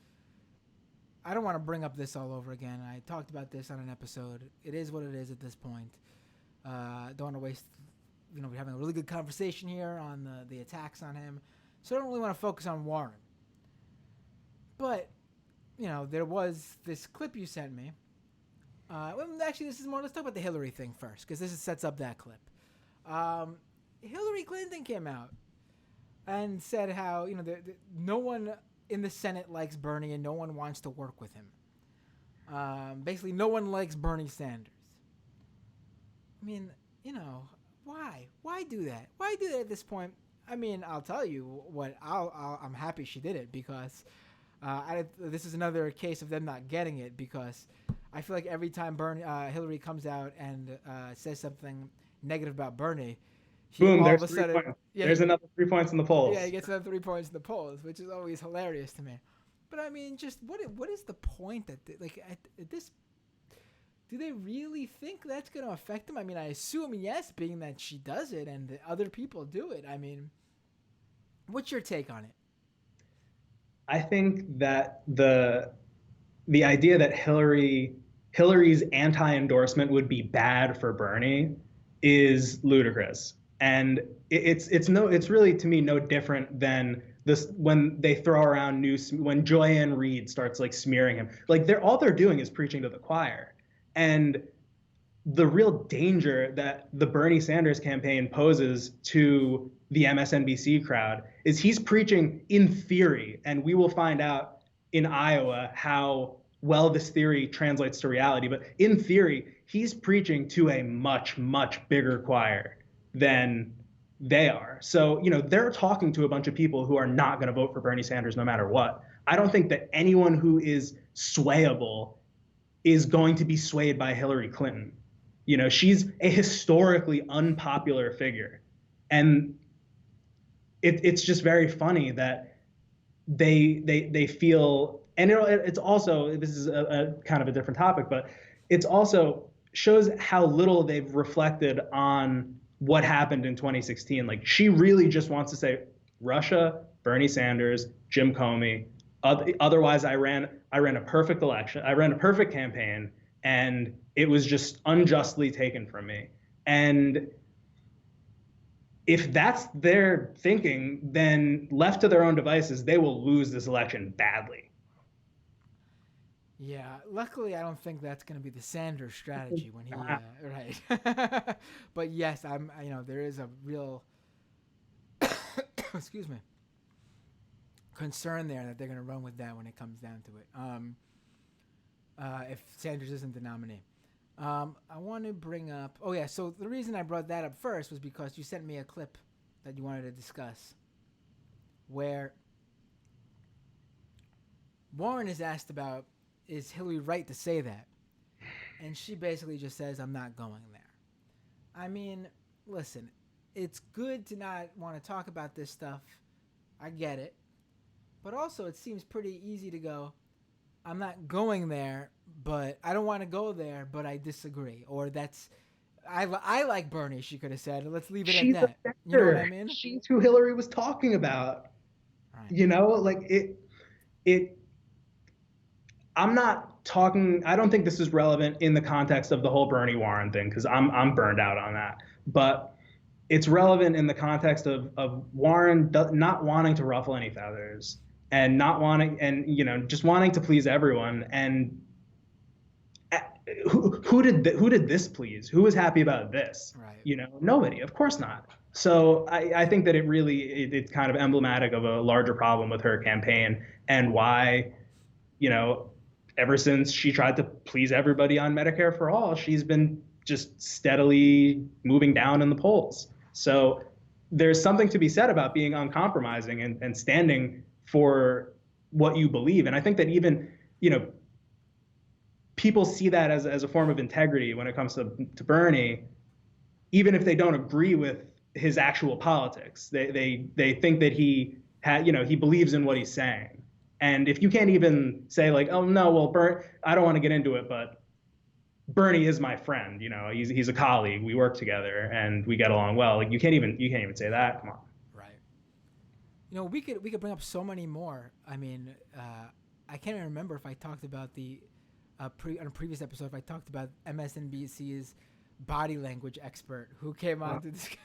I don't want to bring up this all over again. I talked about this on an episode. It is what it is at this point. Don't want to waste, we're having a really good conversation here on the attacks on him. So I don't really want to focus on Warren. But, there was this clip you sent me. Actually, this is more, let's talk about the Hillary thing first, because this sets up that clip. Hillary Clinton came out and said how, no one in the Senate likes Bernie and no one wants to work with him. Basically, no one likes Bernie Sanders. I mean, why? Why do that? Why do that at this point? I mean, I'll tell you what. I'm happy she did it because this is another case of them not getting it because I feel like every time Hillary comes out and says something negative about Bernie, boom, there's 3 points. Yeah, there's another 3 points in the polls. Yeah, he gets another 3 points in the polls, which is always hilarious to me. But I mean, just what is the point that at this? Do they really think that's going to affect him? I mean, I assume yes, being that she does it and the other people do it. I mean, what's your take on it? I think that the idea that Hillary's anti-endorsement would be bad for Bernie is ludicrous. And it's really to me no different than this when they throw around when Joy-Ann Reid starts like smearing him. Like all they're doing is preaching to the choir. And the real danger that the Bernie Sanders campaign poses to the MSNBC crowd is he's preaching in theory, and we will find out in Iowa how well this theory translates to reality. But in theory, he's preaching to a much, much bigger choir than they are. So, they're talking to a bunch of people who are not going to vote for Bernie Sanders no matter what. I don't think that anyone who is swayable is going to be swayed by Hillary Clinton. She's a historically unpopular figure. And it's just very funny that they feel, and it's also, this is a kind of a different topic, but it's also shows how little they've reflected on what happened in 2016. Like, she really just wants to say Russia, Bernie Sanders, Jim Comey. Otherwise, I ran a perfect election. I ran a perfect campaign, and it was just unjustly taken from me. And if that's their thinking, then left to their own devices, they will lose this election badly. Yeah, luckily I don't think that's going to be the Sanders strategy when he right. But yes, there is a real excuse me, concern there that they're going to run with that when it comes down to it. If Sanders isn't the nominee. I want to bring up so the reason I brought that up first was because you sent me a clip that you wanted to discuss where Warren is asked about, is Hillary right to say that? And she basically just says, I'm not going there. I mean, listen, it's good to not want to talk about this stuff. I get it. But also it seems pretty easy to go, I'm not going there, but I don't want to go there, but I disagree. Or I like Bernie, she could have said. Let's leave it at that. You know what I mean? She's who Hillary was talking about. Right. I'm not talking, I don't think this is relevant in the context of the whole Bernie Warren thing, because I'm burned out on that. But it's relevant in the context of Warren not wanting to ruffle any feathers and not wanting, and just wanting to please everyone. And who did this please? Who was happy about this? Right. Nobody. Of course not. So I think that it's kind of emblematic of a larger problem with her campaign and why, you know, ever since she tried to please everybody on Medicare for all, she's been just steadily moving down in the polls. So there's something to be said about being uncompromising and standing for what you believe. And I think that even, people see that as a form of integrity when it comes to Bernie, even if they don't agree with his actual politics. They think that he believes in what he's saying. And if you can't even say like, oh no, well, I don't want to get into it, but Bernie is my friend. He's a colleague. We work together and we get along well. Like you can't even say that. Come on. Right. We could bring up so many more. I mean, I can't even remember if I talked about on a previous episode if I talked about MSNBC's body language expert who came on to discuss.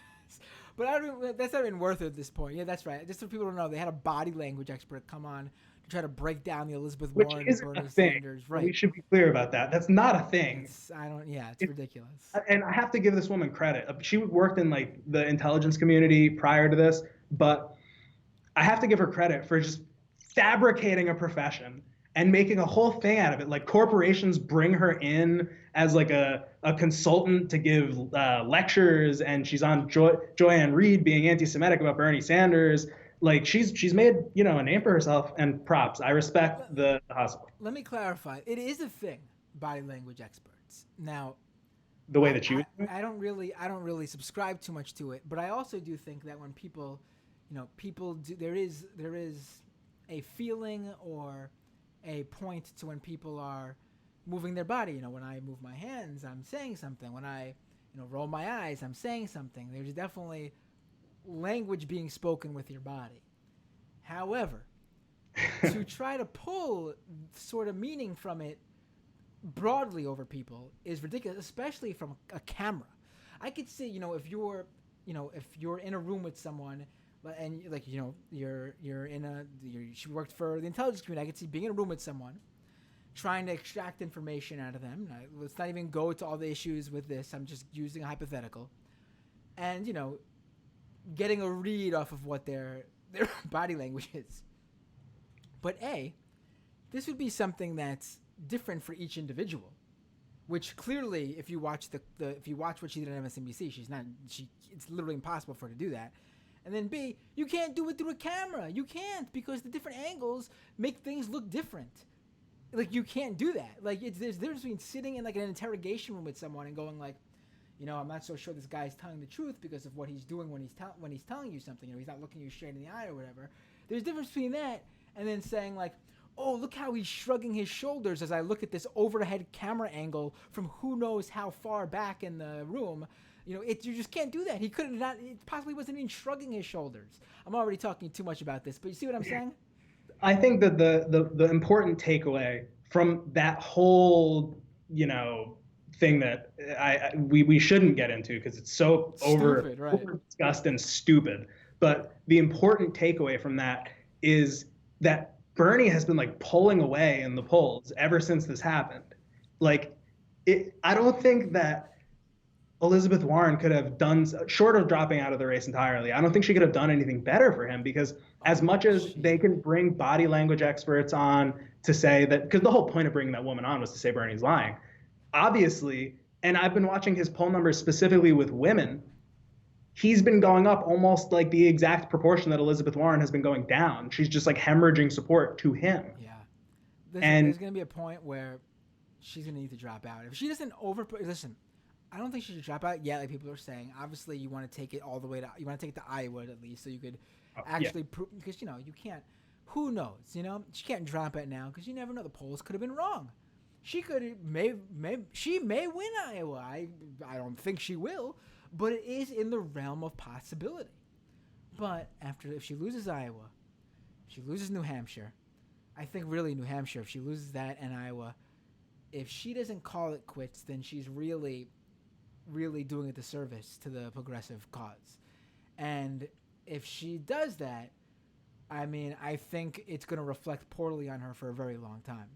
But that's not even worth it at this point. Yeah, that's right. Just so people don't know, they had a body language expert come on to try to break down the Elizabeth Warren and Bernie Sanders. Right. We should be clear about that. That's not a thing. It's ridiculous. And I have to give this woman credit. She worked in like the intelligence community prior to this, but I have to give her credit for just fabricating a profession and making a whole thing out of it. Like corporations bring her in as like a consultant to give lectures, and she's on Joanne Reed being anti-Semitic about Bernie Sanders. Like she's made a name for herself, and props. I respect the hustle. Let me clarify. It is a thing, body language experts. Now, the way that you I don't really subscribe too much to it, but I also do think that when people do, there is a feeling or a point to when people are moving their body. When I move my hands, I'm saying something. When I roll my eyes, I'm saying something. There's definitely language being spoken with your body. However, to try to pull sort of meaning from it broadly over people is ridiculous, especially from a camera. I could see, if you're in a room with someone and she worked for the intelligence community, I could see being in a room with someone trying to extract information out of them. Let's not even go to all the issues with this. I'm just using a hypothetical. And, getting a read off of what their body language is. But this would be something that's different for each individual, which clearly, if you watch if you watch what she did on MSNBC, it's literally impossible for her to do that. And then B, you can't do it through a camera. You can't, because the different angles make things look different. Like you can't do that. Like there's a difference between sitting in like an interrogation room with someone and going like, I'm not so sure this guy's telling the truth because of what he's doing when he's telling you something. He's not looking you straight in the eye or whatever. There's a difference between that and then saying like, oh, look how he's shrugging his shoulders as I look at this overhead camera angle from who knows how far back in the room. You just can't do that. He could have not. It possibly wasn't even shrugging his shoulders. I'm already talking too much about this, but you see what I'm saying? I think that the important takeaway from that whole thing that we shouldn't get into because it's so over discussed and stupid. But the important takeaway from that is that Bernie has been like pulling away in the polls ever since this happened. Like, I don't think that Elizabeth Warren could have done, short of dropping out of the race entirely, I don't think she could have done anything better for him, because as much as they can bring body language experts on to say that, because the whole point of bringing that woman on was to say Bernie's lying, obviously, and I've been watching his poll numbers specifically with women, he's been going up almost like the exact proportion that Elizabeth Warren has been going down. She's just like hemorrhaging support to him. Yeah. There's going to be a point where she's going to need to drop out. If she doesn't listen, I don't think she should drop out yet, like people are saying. Obviously, you want to take it all the way to, you want to take it to Iowa at least, so you could actually prove, because, you can't, who knows, she can't drop out now, because you never know, the polls could have been wrong. She she may win Iowa. I don't think she will, but it is in the realm of possibility. But if she loses Iowa, if she loses New Hampshire, I think really New Hampshire, if she loses that and Iowa, if she doesn't call it quits, then she's really doing a disservice to the progressive cause. And if she does that, I think it's going to reflect poorly on her for a very long time.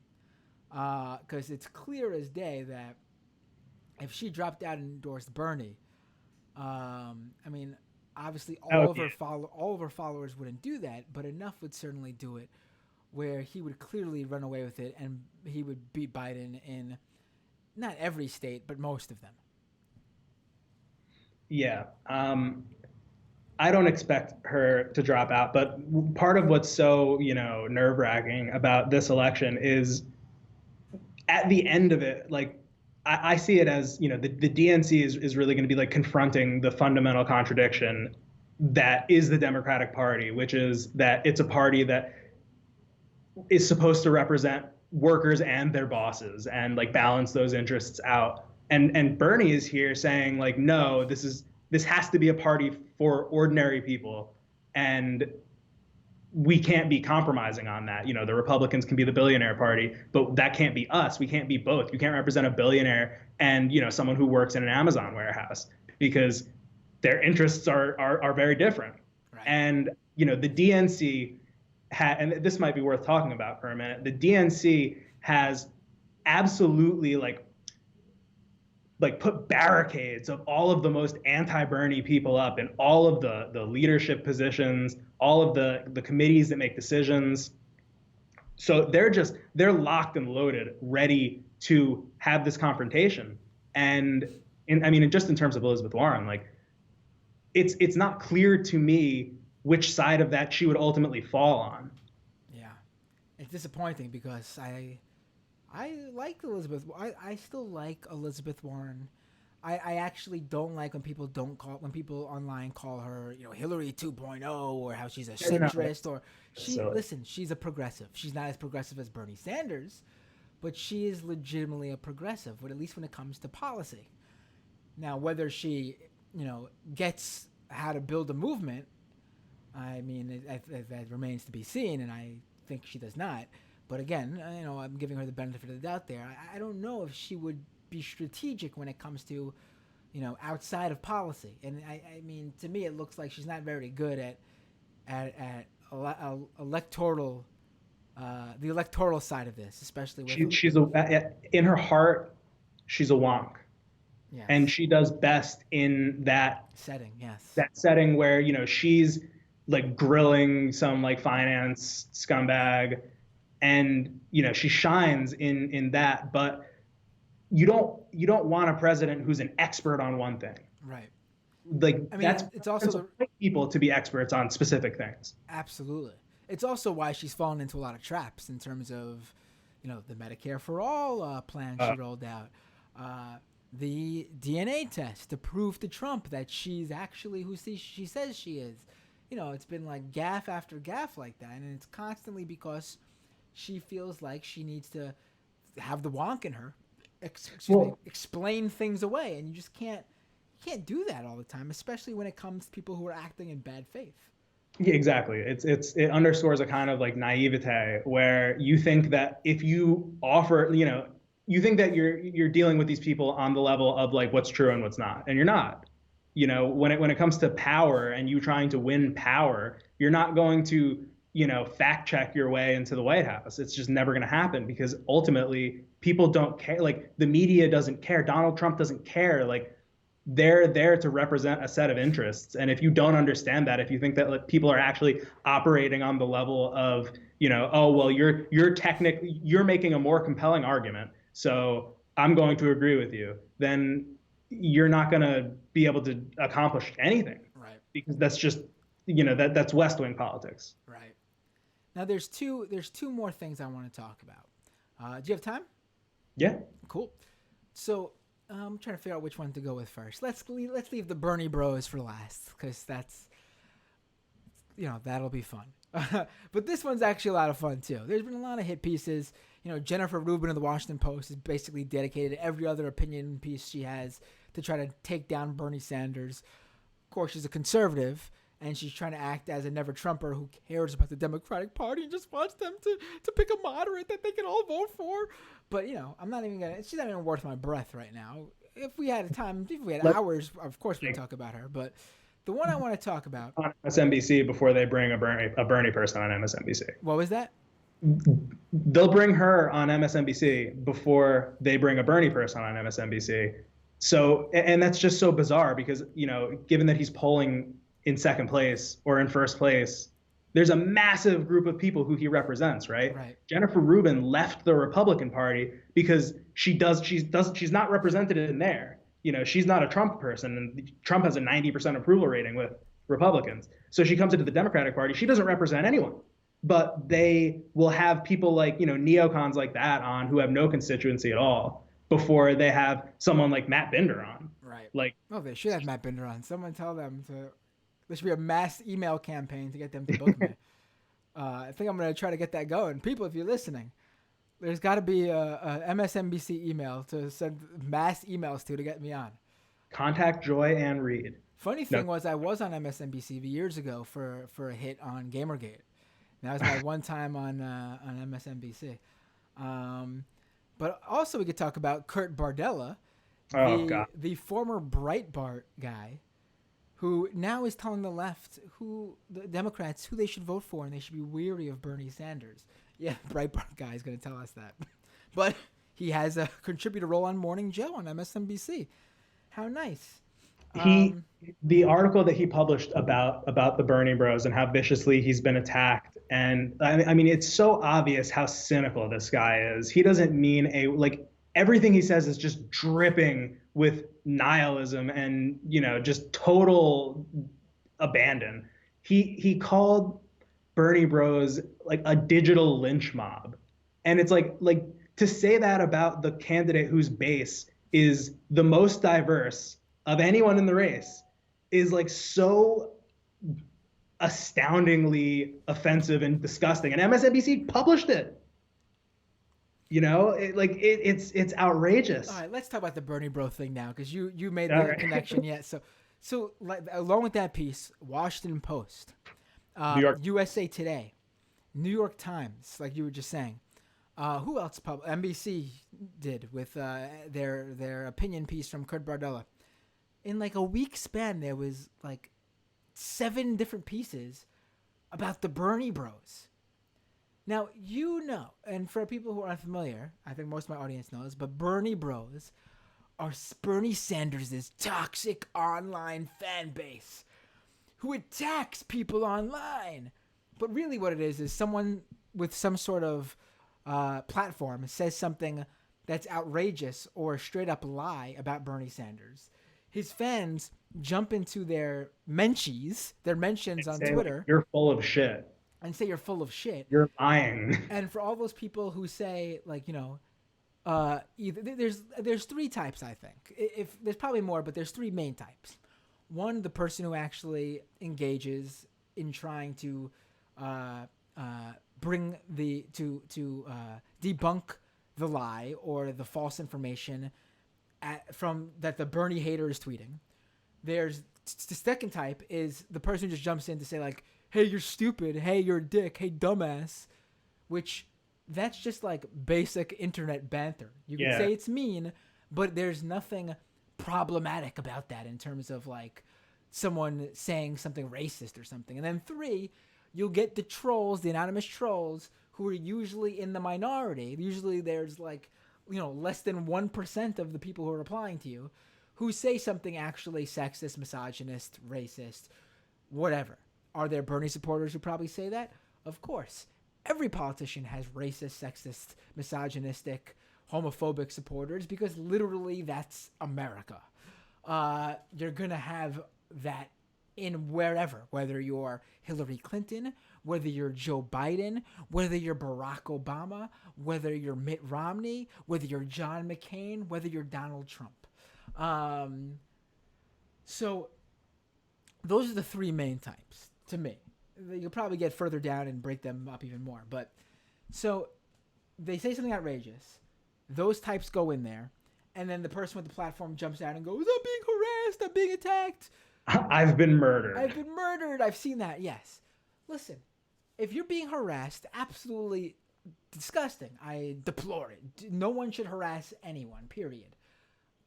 because it's clear as day that if she dropped out and endorsed Bernie, I mean, obviously all of her followers wouldn't do that, but enough would certainly do it, where he would clearly run away with it and he would beat Biden in not every state, but most of them. Yeah. I don't expect her to drop out, but part of what's so, nerve-wracking about this election is at the end of it, like I see it as, the DNC is really going to be like confronting the fundamental contradiction that is the Democratic Party, which is that it's a party that is supposed to represent workers and their bosses and like balance those interests out. And Bernie is here saying like, no, this has to be a party for ordinary people, and we can't be compromising on that. The Republicans can be the billionaire party, but that can't be us. We can't be both. You can't represent a billionaire and someone who works in an Amazon warehouse, because their interests are very different. Right. And the DNC and this might be worth talking about for a minute. The DNC has absolutely like put barricades of all of the most anti-Bernie people up in all of the leadership positions, all of the committees that make decisions. So they're locked and loaded, ready to have this confrontation. And just in terms of Elizabeth Warren, like it's not clear to me which side of that she would ultimately fall on. Yeah, it's disappointing because I like Elizabeth. I still like Elizabeth Warren. I actually don't like when people online call her, Hillary 2.0, or how she's a centrist, or she's a progressive. She's not as progressive as Bernie Sanders, but she is legitimately a progressive, but at least when it comes to policy. Now, whether she, gets how to build a movement, I mean, that remains to be seen, and I think she does not. But again, I'm giving her the benefit of the doubt there. I don't know if she would be strategic when it comes to, outside of policy. And I mean, to me, it looks like she's not very good at electoral, the electoral side of this, especially with she's in her heart, she's a wonk. Yes. And she does best in that setting. Yes. That setting where, she's like grilling some like finance scumbag, and she shines in that. But you don't want a president who's an expert on one thing. Right. Like it's also the right people to be experts on specific things. Absolutely. It's also why she's fallen into a lot of traps in terms of, the Medicare for All plan she rolled out, the DNA test to prove to Trump that she's actually who she says she is. It's been like gaffe after gaffe like that, and it's constantly because she feels like she needs to have the wonk in her, explain things away, and you just can't do that all the time, especially when it comes to people who are acting in bad faith. Yeah, exactly. It underscores a kind of like naivete where you think that if you offer, you think that you're dealing with these people on the level of like what's true and what's not, and you're not. When it comes to power and you trying to win power, you're not going to, fact check your way into the White House. It's just never going to happen, because ultimately people don't care. Like the media doesn't care. Donald Trump doesn't care. Like they're there to represent a set of interests. And if you don't understand that, if you think that like people are actually operating on the level of, oh, well, you're making a more compelling argument, so I'm going to agree with you, then you're not going to be able to accomplish anything. Right. Because that's just, that's West Wing politics. Right. Now there's two more things I want to talk about. Do you have time? Yeah. Cool. So I'm trying to figure out which one to go with first. Let's leave the Bernie Bros for last, because that's, that'll be fun. But this one's actually a lot of fun too. There's been a lot of hit pieces. Jennifer Rubin of the Washington Post is basically dedicated every other opinion piece she has to try to take down Bernie Sanders. Of course, she's a conservative, and she's trying to act as a never-Trumper who cares about the Democratic Party and just wants them to pick a moderate that they can all vote for. But, I'm not even going to – she's not even worth my breath right now. If we had hours, of course we'd talk about her. But the one I want to talk about – on MSNBC before they bring a Bernie person on MSNBC. What was that? they'll bring her on MSNBC before they bring a Bernie person on MSNBC. So, and that's just so bizarre because, given that he's polling in second place or in first place, there's a massive group of people who he represents, right? Right. Jennifer Rubin left the Republican Party because she's not represented in there. She's not a Trump person, and Trump has a 90% approval rating with Republicans. So she comes into the Democratic Party. She doesn't represent anyone, but they will have people like, neocons like that on who have no constituency at all before they have someone like Matt Binder on. Right. Like, Oh, they should have Matt Binder on. Someone tell them to. There should be a mass email campaign to get them to book me. I think I'm gonna try to get that going. People, if you're listening, there's got to be a MSNBC email to send mass emails to get me on. contact Joy Ann Reid. Funny thing was, I was on MSNBC years ago for a hit on Gamergate. That was my one time on MSNBC. But also we could talk about Kurt Bardella, the former Breitbart guy, who now is telling the left, the Democrats, who they should vote for, and they should be weary of Bernie Sanders. Yeah, Breitbart guy is going to tell us that. But he has a contributor role on Morning Joe on MSNBC. How nice. The article that he published about the Bernie Bros and how viciously he's been attacked, and I mean it's so obvious how cynical this guy is. He doesn't mean everything he says is just dripping with nihilism and just total abandon. He called Bernie Bros like a digital lynch mob, and it's like to say that about the candidate whose base is the most diverse of anyone in the race is like so astoundingly offensive and disgusting. And MSNBC published it. It's outrageous. All right, let's talk about the Bernie Bro thing now, because you made the connection. Yeah, so along with that piece, Washington Post, USA Today, New York Times, like you were just saying. Who else? NBC did with their opinion piece from Kurt Bardella. In like a week span, there was like 7 different pieces about the Bernie Bros. Now, and for people who are unfamiliar, I think most of my audience knows, but Bernie Bros are Bernie Sanders' toxic online fan base who attacks people online. But really what it is someone with some sort of platform says something that's outrageous or a straight up lie about Bernie Sanders. His fans jump into their mentions on Twitter. You're full of shit. And say you're full of shit. You're lying. And for all those people who say there's 3 types, I think. If there's probably more, but there's 3 main types. One, the person who actually engages in trying to debunk the lie or the false information from that the Bernie hater is tweeting. There's the second type is the person who just jumps in to say like, "Hey, you're stupid. Hey, you're a dick. Hey, dumbass," which that's just like basic internet banter. You can say it's mean, but there's nothing problematic about that in terms of like someone saying something racist or something. And then 3, you'll get the trolls, the anonymous trolls, who are usually in the minority. Usually there's like, less than 1% of the people who are replying to you who say something actually sexist, misogynist, racist, whatever. Are there Bernie supporters who probably say that? Of course. Every politician has racist, sexist, misogynistic, homophobic supporters because literally that's America. You're going to have that in wherever, whether you're Hillary Clinton, whether you're Joe Biden, whether you're Barack Obama, whether you're Mitt Romney, whether you're John McCain, whether you're Donald Trump. So those are the 3 main types to me. You'll probably get further down and break them up even more. But so they say something outrageous. Those types go in there. And then the person with the platform jumps out and goes, "I'm being harassed. I'm being attacked. I've been murdered. I've seen that." Yes. Listen, if you're being harassed, absolutely disgusting. I deplore it. No one should harass anyone, period.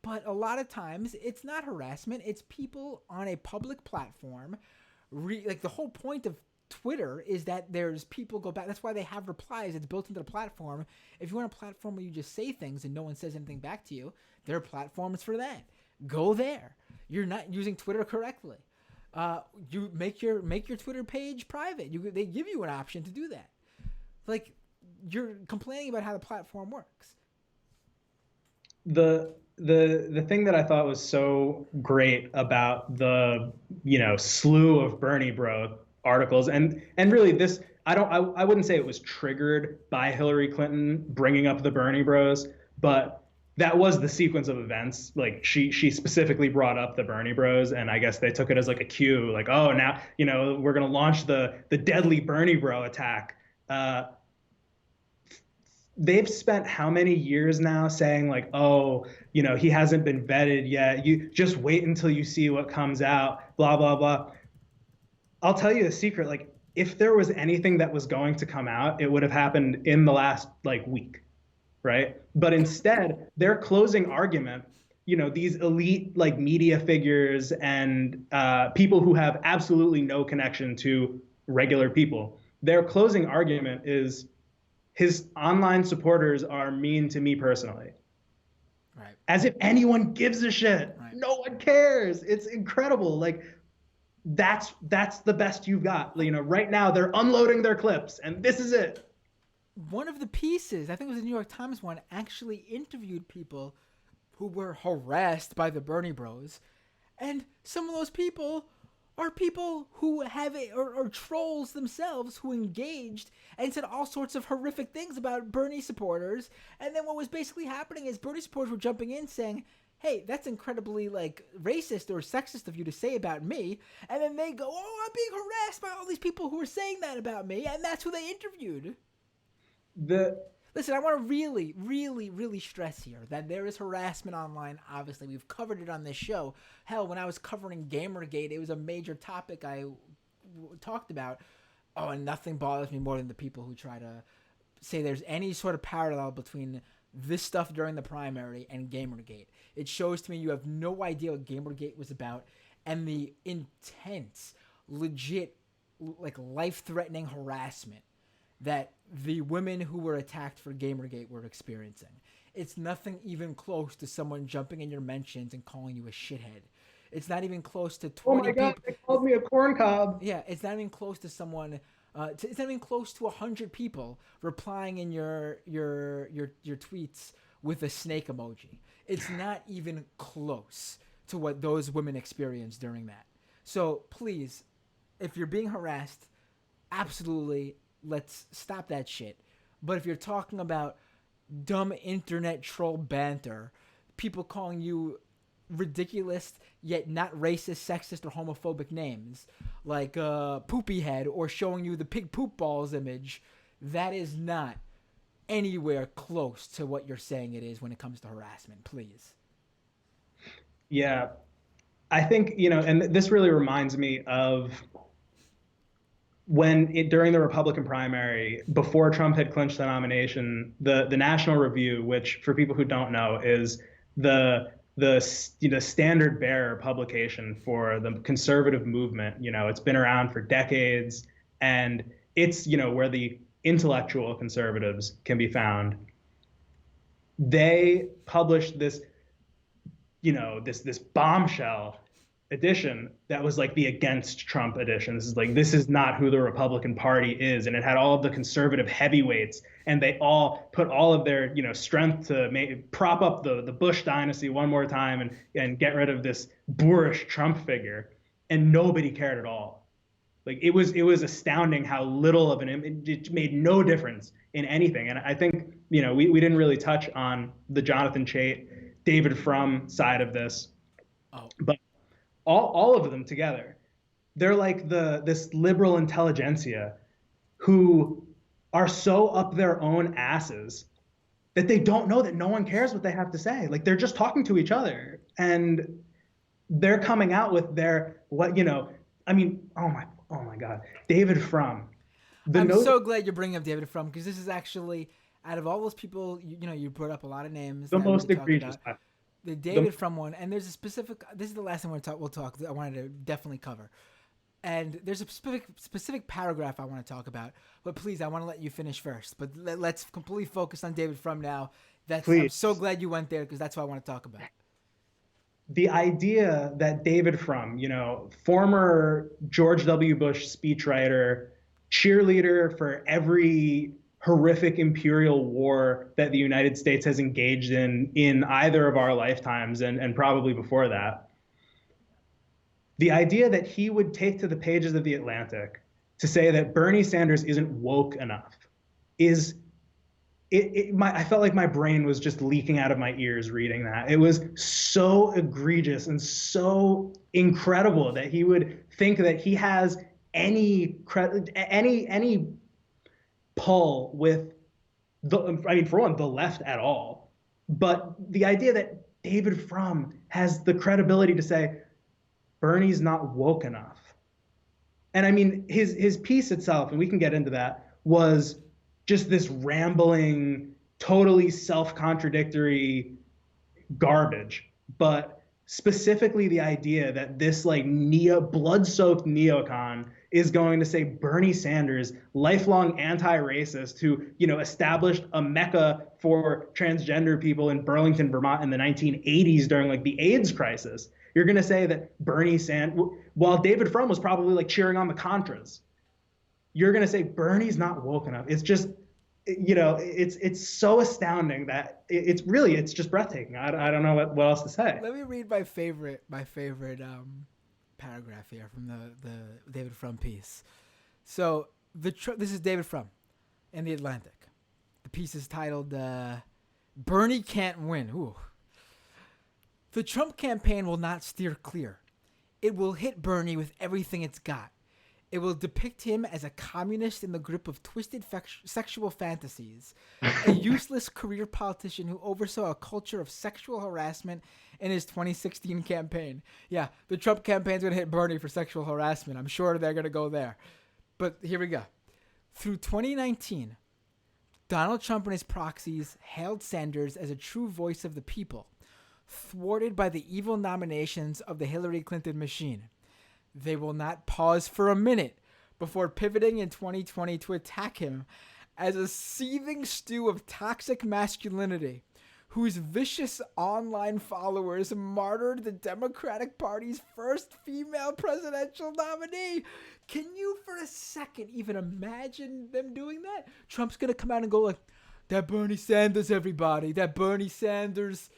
But a lot of times, it's not harassment. It's people on a public platform. Like the whole point of Twitter is that there's people go back. That's why they have replies. It's built into the platform. If you want a platform where you just say things and no one says anything back to you, there are platforms for that. Go there. You're not using Twitter correctly. You make your Twitter page private. They give you an option to do that. Like, you're complaining about how the platform works. The thing that I thought was so great about the slew of Bernie bro articles, and really this, I wouldn't say it was triggered by Hillary Clinton bringing up the Bernie bros, but that was the sequence of events. Like, she specifically brought up the Bernie bros, and I guess they took it as like a cue, like, oh, now we're gonna launch the deadly Bernie bro attack. They've spent how many years now saying, like, oh, he hasn't been vetted yet. You just wait until you see what comes out, blah, blah, blah. I'll tell you a secret. Like, if there was anything that was going to come out, it would have happened in the last week, right? But instead, their closing argument, these elite media figures and people who have absolutely no connection to regular people, their closing argument is, his online supporters are mean to me personally. Right. As if anyone gives a shit. Right. No one cares. It's incredible. Like, that's the best you've got. Right now they're unloading their clips, and this is it. One of the pieces, I think it was the New York Times one, actually interviewed people who were harassed by the Bernie bros, and some of those people are people who have or trolls themselves who engaged and said all sorts of horrific things about Bernie supporters. And then what was basically happening is Bernie supporters were jumping in saying, hey, that's incredibly racist or sexist of you to say about me. And then they go, oh, I'm being harassed by all these people who are saying that about me. And that's who they interviewed. Listen, I want to really, really, really stress here that there is harassment online. Obviously, we've covered it on this show. Hell, when I was covering Gamergate, it was a major topic I talked about. Oh, and nothing bothers me more than the people who try to say there's any sort of parallel between this stuff during the primary and Gamergate. It shows to me you have no idea what Gamergate was about, and the intense, legit, life-threatening harassment that the women who were attacked for Gamergate were experiencing. It's nothing even close to someone jumping in your mentions and calling you a shithead. It's not even close to 20 people. Oh my God, they called me a corn cob. Yeah, it's not even close to someone. It's not even close to 100 people replying in your tweets with a snake emoji. It's not even close to what those women experienced during that. So please, if you're being harassed, absolutely, let's stop that shit. But if you're talking about dumb internet troll banter, people calling you ridiculous yet not racist, sexist, or homophobic names like poopy head, or showing you the pig poop balls image, that is not anywhere close to what you're saying it is when it comes to harassment. Please. Yeah, I think, and this really reminds me of during the Republican primary, before Trump had clinched the nomination, the National Review, which for people who don't know is the standard bearer publication for the conservative movement. It's been around for decades, and it's where the intellectual conservatives can be found. They published this this bombshell edition that was like the against Trump edition. This is not who the Republican Party is, and it had all of the conservative heavyweights, and they all put all of their strength to prop up the Bush dynasty one more time and get rid of this boorish Trump figure, and nobody cared at all. It was astounding how little of it made no difference in anything. And I think we didn't really touch on the Jonathan Chait, David Frum side of this, but all of them together, they're like this liberal intelligentsia who are so up their own asses that they don't know that no one cares what they have to say. They're just talking to each other, and they're coming out with their oh my God, David Frum. I'm so glad you're bringing up David Frum, because this is actually, out of all those people, you brought up a lot of names. The most egregious. The David Frum one, and there's a specific. This is the last thing we'll talk. I wanted to definitely cover, And there's a specific paragraph I want to talk about, but please, I want to let you finish first. But let's completely focus on David Frum now. I'm so glad you went there because that's what I want to talk about. The idea that David Frum, former George W. Bush speechwriter, cheerleader for every horrific imperial war that the United States has engaged in either of our lifetimes and probably before that. The idea that he would take to the pages of the Atlantic to say that Bernie Sanders isn't woke enough is I felt like my brain was just leaking out of my ears reading that. It was so egregious and so incredible that he would think that he has any pull with for one, the left at all. But the idea that David Frum has the credibility to say Bernie's not woke enough. And I mean, his piece itself, and we can get into that, was just this rambling, totally self-contradictory garbage. But specifically the idea that this like blood-soaked neocon is going to say Bernie Sanders, lifelong anti-racist, who established a mecca for transgender people in Burlington, Vermont in the 1980s during like the AIDS crisis. You're going to say that Bernie Sanders, while David Frum was probably like cheering on the Contras, you're going to say Bernie's not woke enough. It's just, it's so astounding that it's just breathtaking. I don't know what else to say. Let me read my favorite paragraph here from the David Frum piece. So this is David Frum in The Atlantic. The piece is titled Bernie Can't Win. Ooh. The Trump campaign will not steer clear. It will hit Bernie with everything it's got. It will depict him as a communist in the grip of twisted sexual fantasies, a useless career politician who oversaw a culture of sexual harassment in his 2016 campaign. Yeah, the Trump campaign's going to hit Bernie for sexual harassment. I'm sure they're going to go there. But here we go. Through 2019, Donald Trump and his proxies hailed Sanders as a true voice of the people, thwarted by the evil nominations of the Hillary Clinton machine. They will not pause for a minute before pivoting in 2020 to attack him as a seething stew of toxic masculinity whose vicious online followers martyred the Democratic Party's first female presidential nominee. Can you for a second even imagine them doing that? Trump's going to come out and go like, that Bernie Sanders, everybody, that Bernie Sanders,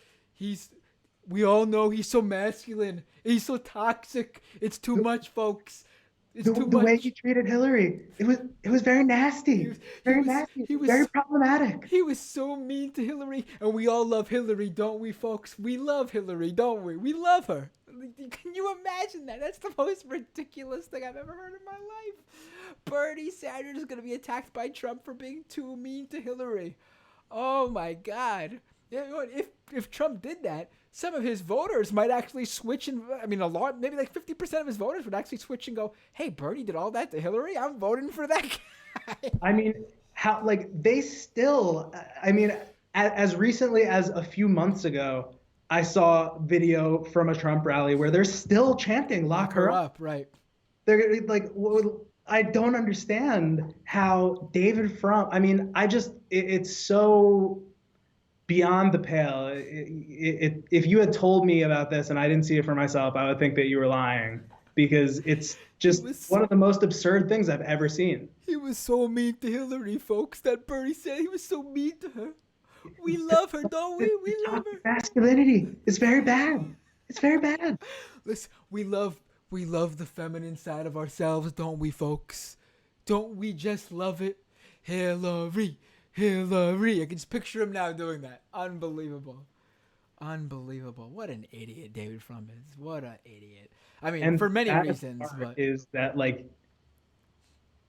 we all know he's so masculine. He's so toxic. It's too much, folks. It's too much. The way he treated Hillary, it was very nasty. Nasty. Very problematic. He was so mean to Hillary, and we all love Hillary, don't we, folks? We love Hillary, don't we? We love her. Can you imagine that? That's the most ridiculous thing I've ever heard in my life. Bernie Sanders is going to be attacked by Trump for being too mean to Hillary. Oh my God. If Trump did that, some of his voters might actually switch, and maybe like 50% of his voters would actually switch and go, hey, Bernie did all that to Hillary? I'm voting for that guy. I mean, as recently as a few months ago, I saw video from a Trump rally where they're still chanting, lock her up. Right. They're like, I don't understand how David Frum, it's so beyond the pale. If you had told me about this and I didn't see it for myself, I would think that you were lying, because it's just one of the most absurd things I've ever seen. He was so mean to Hillary, folks, that Bernie said he was so mean to her. We love her, don't we? We love her. Masculinity is very bad. It's very bad. Listen, we love the feminine side of ourselves, don't we, folks? Don't we just love it? Hillary. I can just picture him now doing that. Unbelievable. What an idiot David Frum is. What an idiot. And for many reasons. But is that like,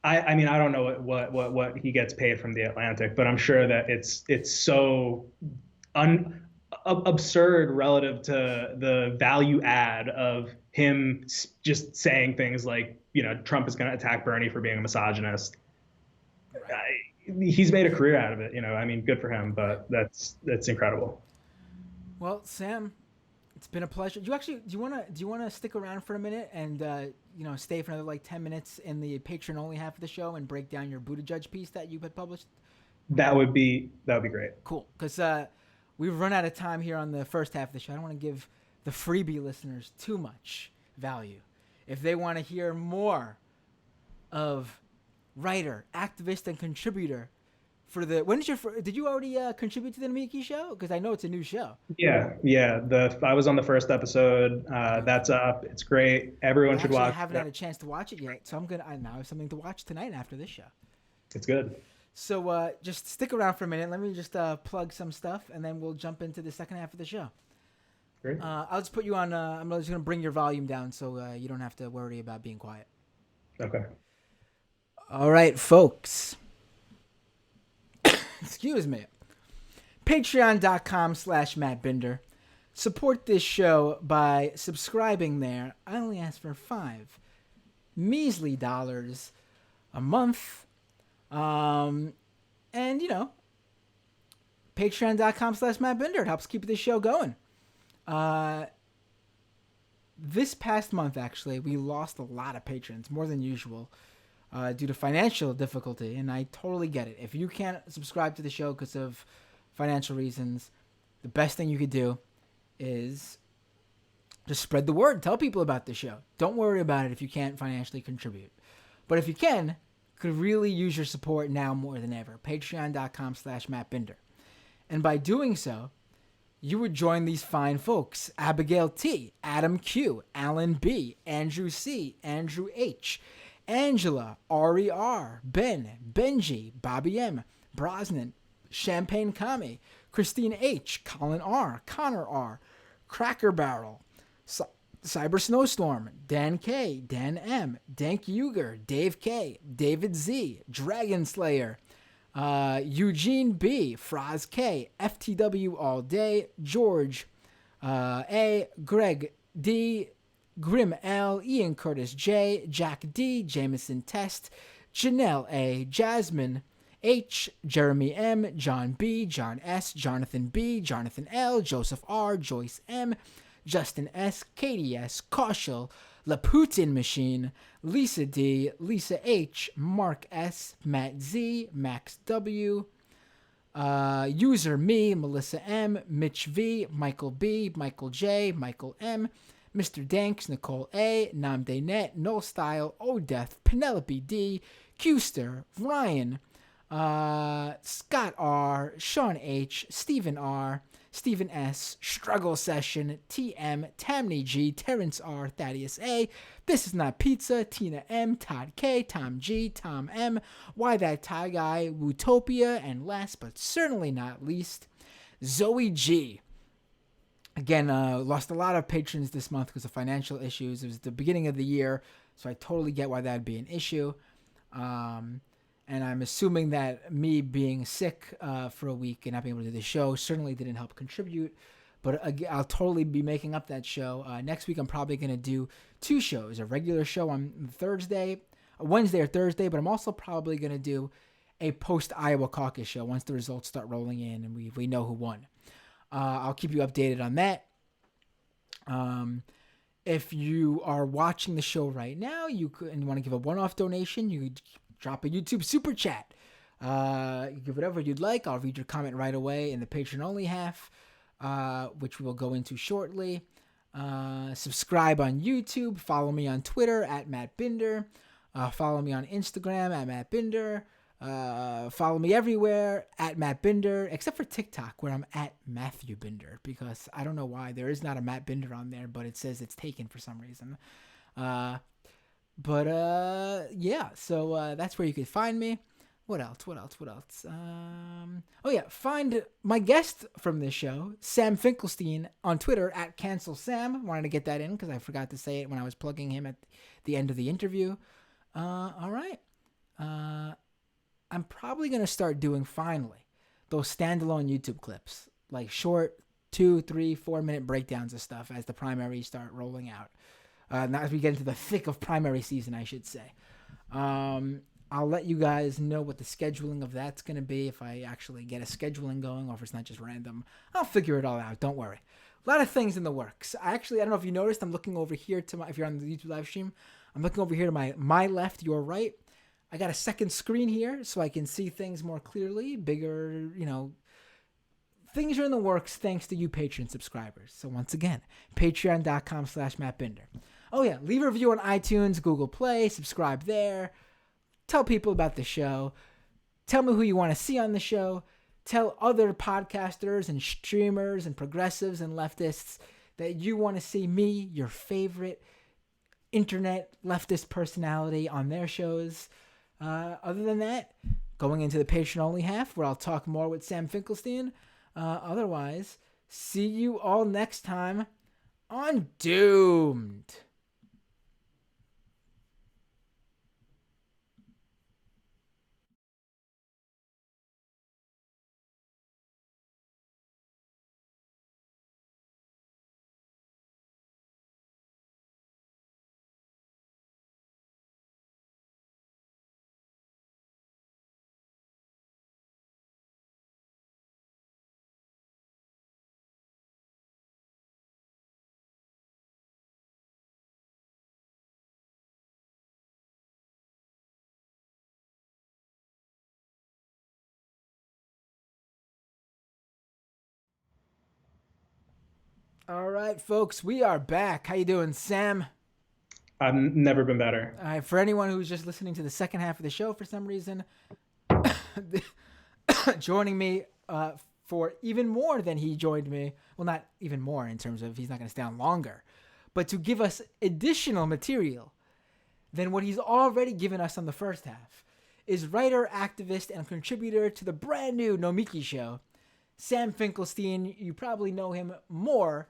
I don't know what he gets paid from The Atlantic, but I'm sure that it's so absurd relative to the value add of him just saying things like, Trump is going to attack Bernie for being a misogynist. Right. He's made a career out of it, good for him, but that's incredible. Well, Sam, it's been a pleasure. Do you want to stick around for a minute and stay for another like 10 minutes in the patron only half of the show and break down your Buddha Judge piece that you had published? That would be great. Cool, because we've run out of time here on the first half of the show. I don't want to give the freebie listeners too much value. If they want to hear more of writer, activist, and contributor for the did you already contribute to the Namiki show? Because I know it's a new show. Yeah. I was on the first episode. That's up. It's great. Everyone should I watch haven't it. had a chance to watch it yet, so I now have something to watch tonight after this show. It's good. So just stick around for a minute. Let me just plug some stuff, and then we'll jump into the second half of the show. Great. I'll just put you on. I'm just gonna bring your volume down so you don't have to worry about being quiet. Okay. All right, folks. Excuse me. Patreon.com/MattBinder. Support this show by subscribing there. I only ask for $5 measly a month. And patreon.com/MattBinder. It helps keep this show going. This past month, actually, we lost a lot of patrons, more than usual, due to financial difficulty, and I totally get it. If you can't subscribe to the show because of financial reasons, the best thing you could do is just spread the word. Tell people about the show. Don't worry about it if you can't financially contribute. But if you can, could really use your support now more than ever. Patreon.com/MattBinder. And by doing so, you would join these fine folks: Abigail T, Adam Q, Alan B, Andrew C, Andrew H, Angela, Ari R, Ben, Benji, Bobby M, Brosnan, Champagne Kami, Christine H, Colin R, Connor R, Cracker Barrel, Cyber Snowstorm, Dan K, Dan M, Dank Uger, Dave K, David Z, Dragon Slayer, Eugene B, Fraz K, FTW All Day, George A, Greg D, Grim L, Ian Curtis J, Jack D, Jameson Test, Janelle A, Jasmine H, Jeremy M, John B, John S, Jonathan B, Jonathan L, Joseph R, Joyce M, Justin S, Katie S, Kaushal, Laputin Machine, Lisa D, Lisa H, Mark S, Matt Z, Max W, User Me, Melissa M, Mitch V, Michael B, Michael J, Michael M, Mr. Danks, Nicole A, Namde Net, No Style, Odeath, Penelope D, Qster, Ryan, Scott R, Sean H, Stephen R, Stephen S, Struggle Session, TM, Tamney G, Terrence R, Thaddeus A, This Is Not Pizza, Tina M, Todd K, Tom G, Tom M, Why That Tie Guy, Wootopia, and last but certainly not least, Zoe G. Again, lost a lot of patrons this month because of financial issues. It was the beginning of the year, so I totally get why that'd be an issue. And I'm assuming that me being sick for a week and not being able to do the show certainly didn't help contribute. But I'll totally be making up that show. Next week, I'm probably going to do 2 shows. A regular show on Wednesday or Thursday, but I'm also probably going to do a post-Iowa caucus show once the results start rolling in and we know who won. I'll keep you updated on that. If you are watching the show right now and you want to give a one-off donation, you could drop a YouTube super chat. You give whatever you'd like. I'll read your comment right away in the Patreon-only half, which we'll go into shortly. Subscribe on YouTube. Follow me on Twitter at MattBinder. Follow me on Instagram at MattBinder. Follow me everywhere at MattBinder, except for TikTok, where I'm at Matthew Binder, because I don't know why there is not a Matt Binder on there, but it says it's taken for some reason. Yeah, so that's where you can find me. What else? Oh yeah, find my guest from this show, Sam Finkelstein, on Twitter at CancelSam. Wanted to get that in because I forgot to say it when I was plugging him at the end of the interview. All right. I'm probably going to start doing, finally, those standalone YouTube clips, like short 2, 3, 4 minute breakdowns of stuff as the primaries start rolling out. Now as we get into the thick of primary season, I should say. I'll let you guys know what the scheduling of that's going to be, if I actually get a scheduling going or if it's not just random. I'll figure it all out. Don't worry. A lot of things in the works. I don't know if you noticed, I'm looking over here if you're on the YouTube live stream, I'm looking over here to my left, your right. I got a second screen here so I can see things more clearly, bigger, things are in the works thanks to you Patreon subscribers. So once again, patreon.com/MattBinder. Oh yeah, leave a review on iTunes, Google Play, subscribe there. Tell people about the show. Tell me who you want to see on the show. Tell other podcasters and streamers and progressives and leftists that you want to see me, your favorite internet leftist personality, on their shows. Other than that, going into the Patreon only half where I'll talk more with Sam Finkelstein. Otherwise, see you all next time on Doomed. All right, folks, we are back. How you doing, Sam? I've never been better. All right, for anyone who's just listening to the second half of the show for some reason, joining me for even more than he joined me. Well, not even more in terms of he's not going to stay on longer, but to give us additional material than what he's already given us on the first half is writer, activist, and contributor to the brand new Nomiki show, Sam Finkelstein. You probably know him more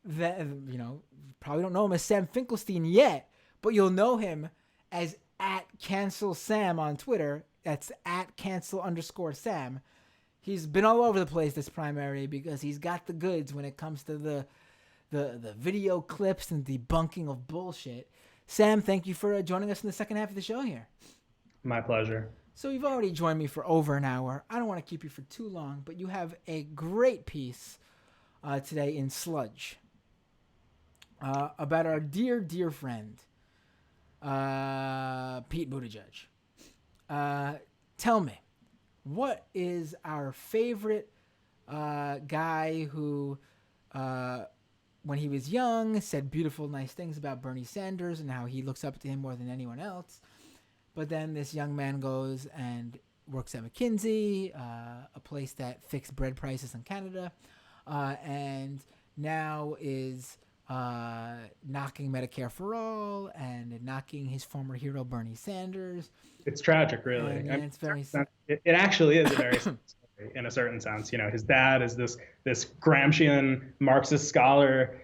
than, probably don't know him as Sam Finkelstein yet, but you'll know him as @CancelSam on Twitter. That's @cancel_Sam. He's been all over the place this primary because he's got the goods when it comes to the video clips and debunking of bullshit. Sam, thank you for joining us in the second half of the show here. My pleasure. So you've already joined me for over an hour. I don't want to keep you for too long, but you have a great piece today in Sludge about our dear, dear friend, Pete Buttigieg. Tell me, what is our favorite guy who, when he was young, said beautiful, nice things about Bernie Sanders and how he looks up to him more than anyone else? But then this young man goes and works at McKinsey, a place that fixed bread prices in Canada, and now is knocking Medicare for all and knocking his former hero Bernie Sanders. It's tragic, really. And it's very it actually is a very sad story in a certain sense. His dad is this Gramscian Marxist scholar.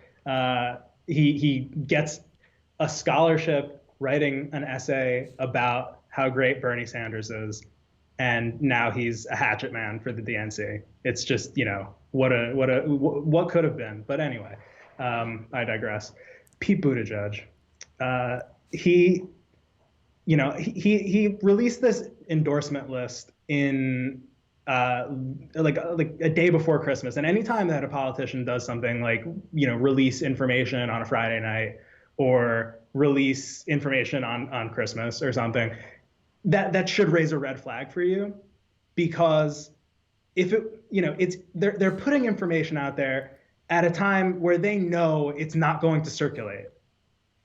He gets a scholarship writing an essay about how great Bernie Sanders is, and now he's a hatchet man for the DNC. It's just, what could have been. But anyway, I digress. Pete Buttigieg, he released this endorsement list in like a day before Christmas. And anytime that a politician does something like, release information on a Friday night or release information on Christmas or something, that should raise a red flag for you, because if they're putting information out there at a time where they know it's not going to circulate.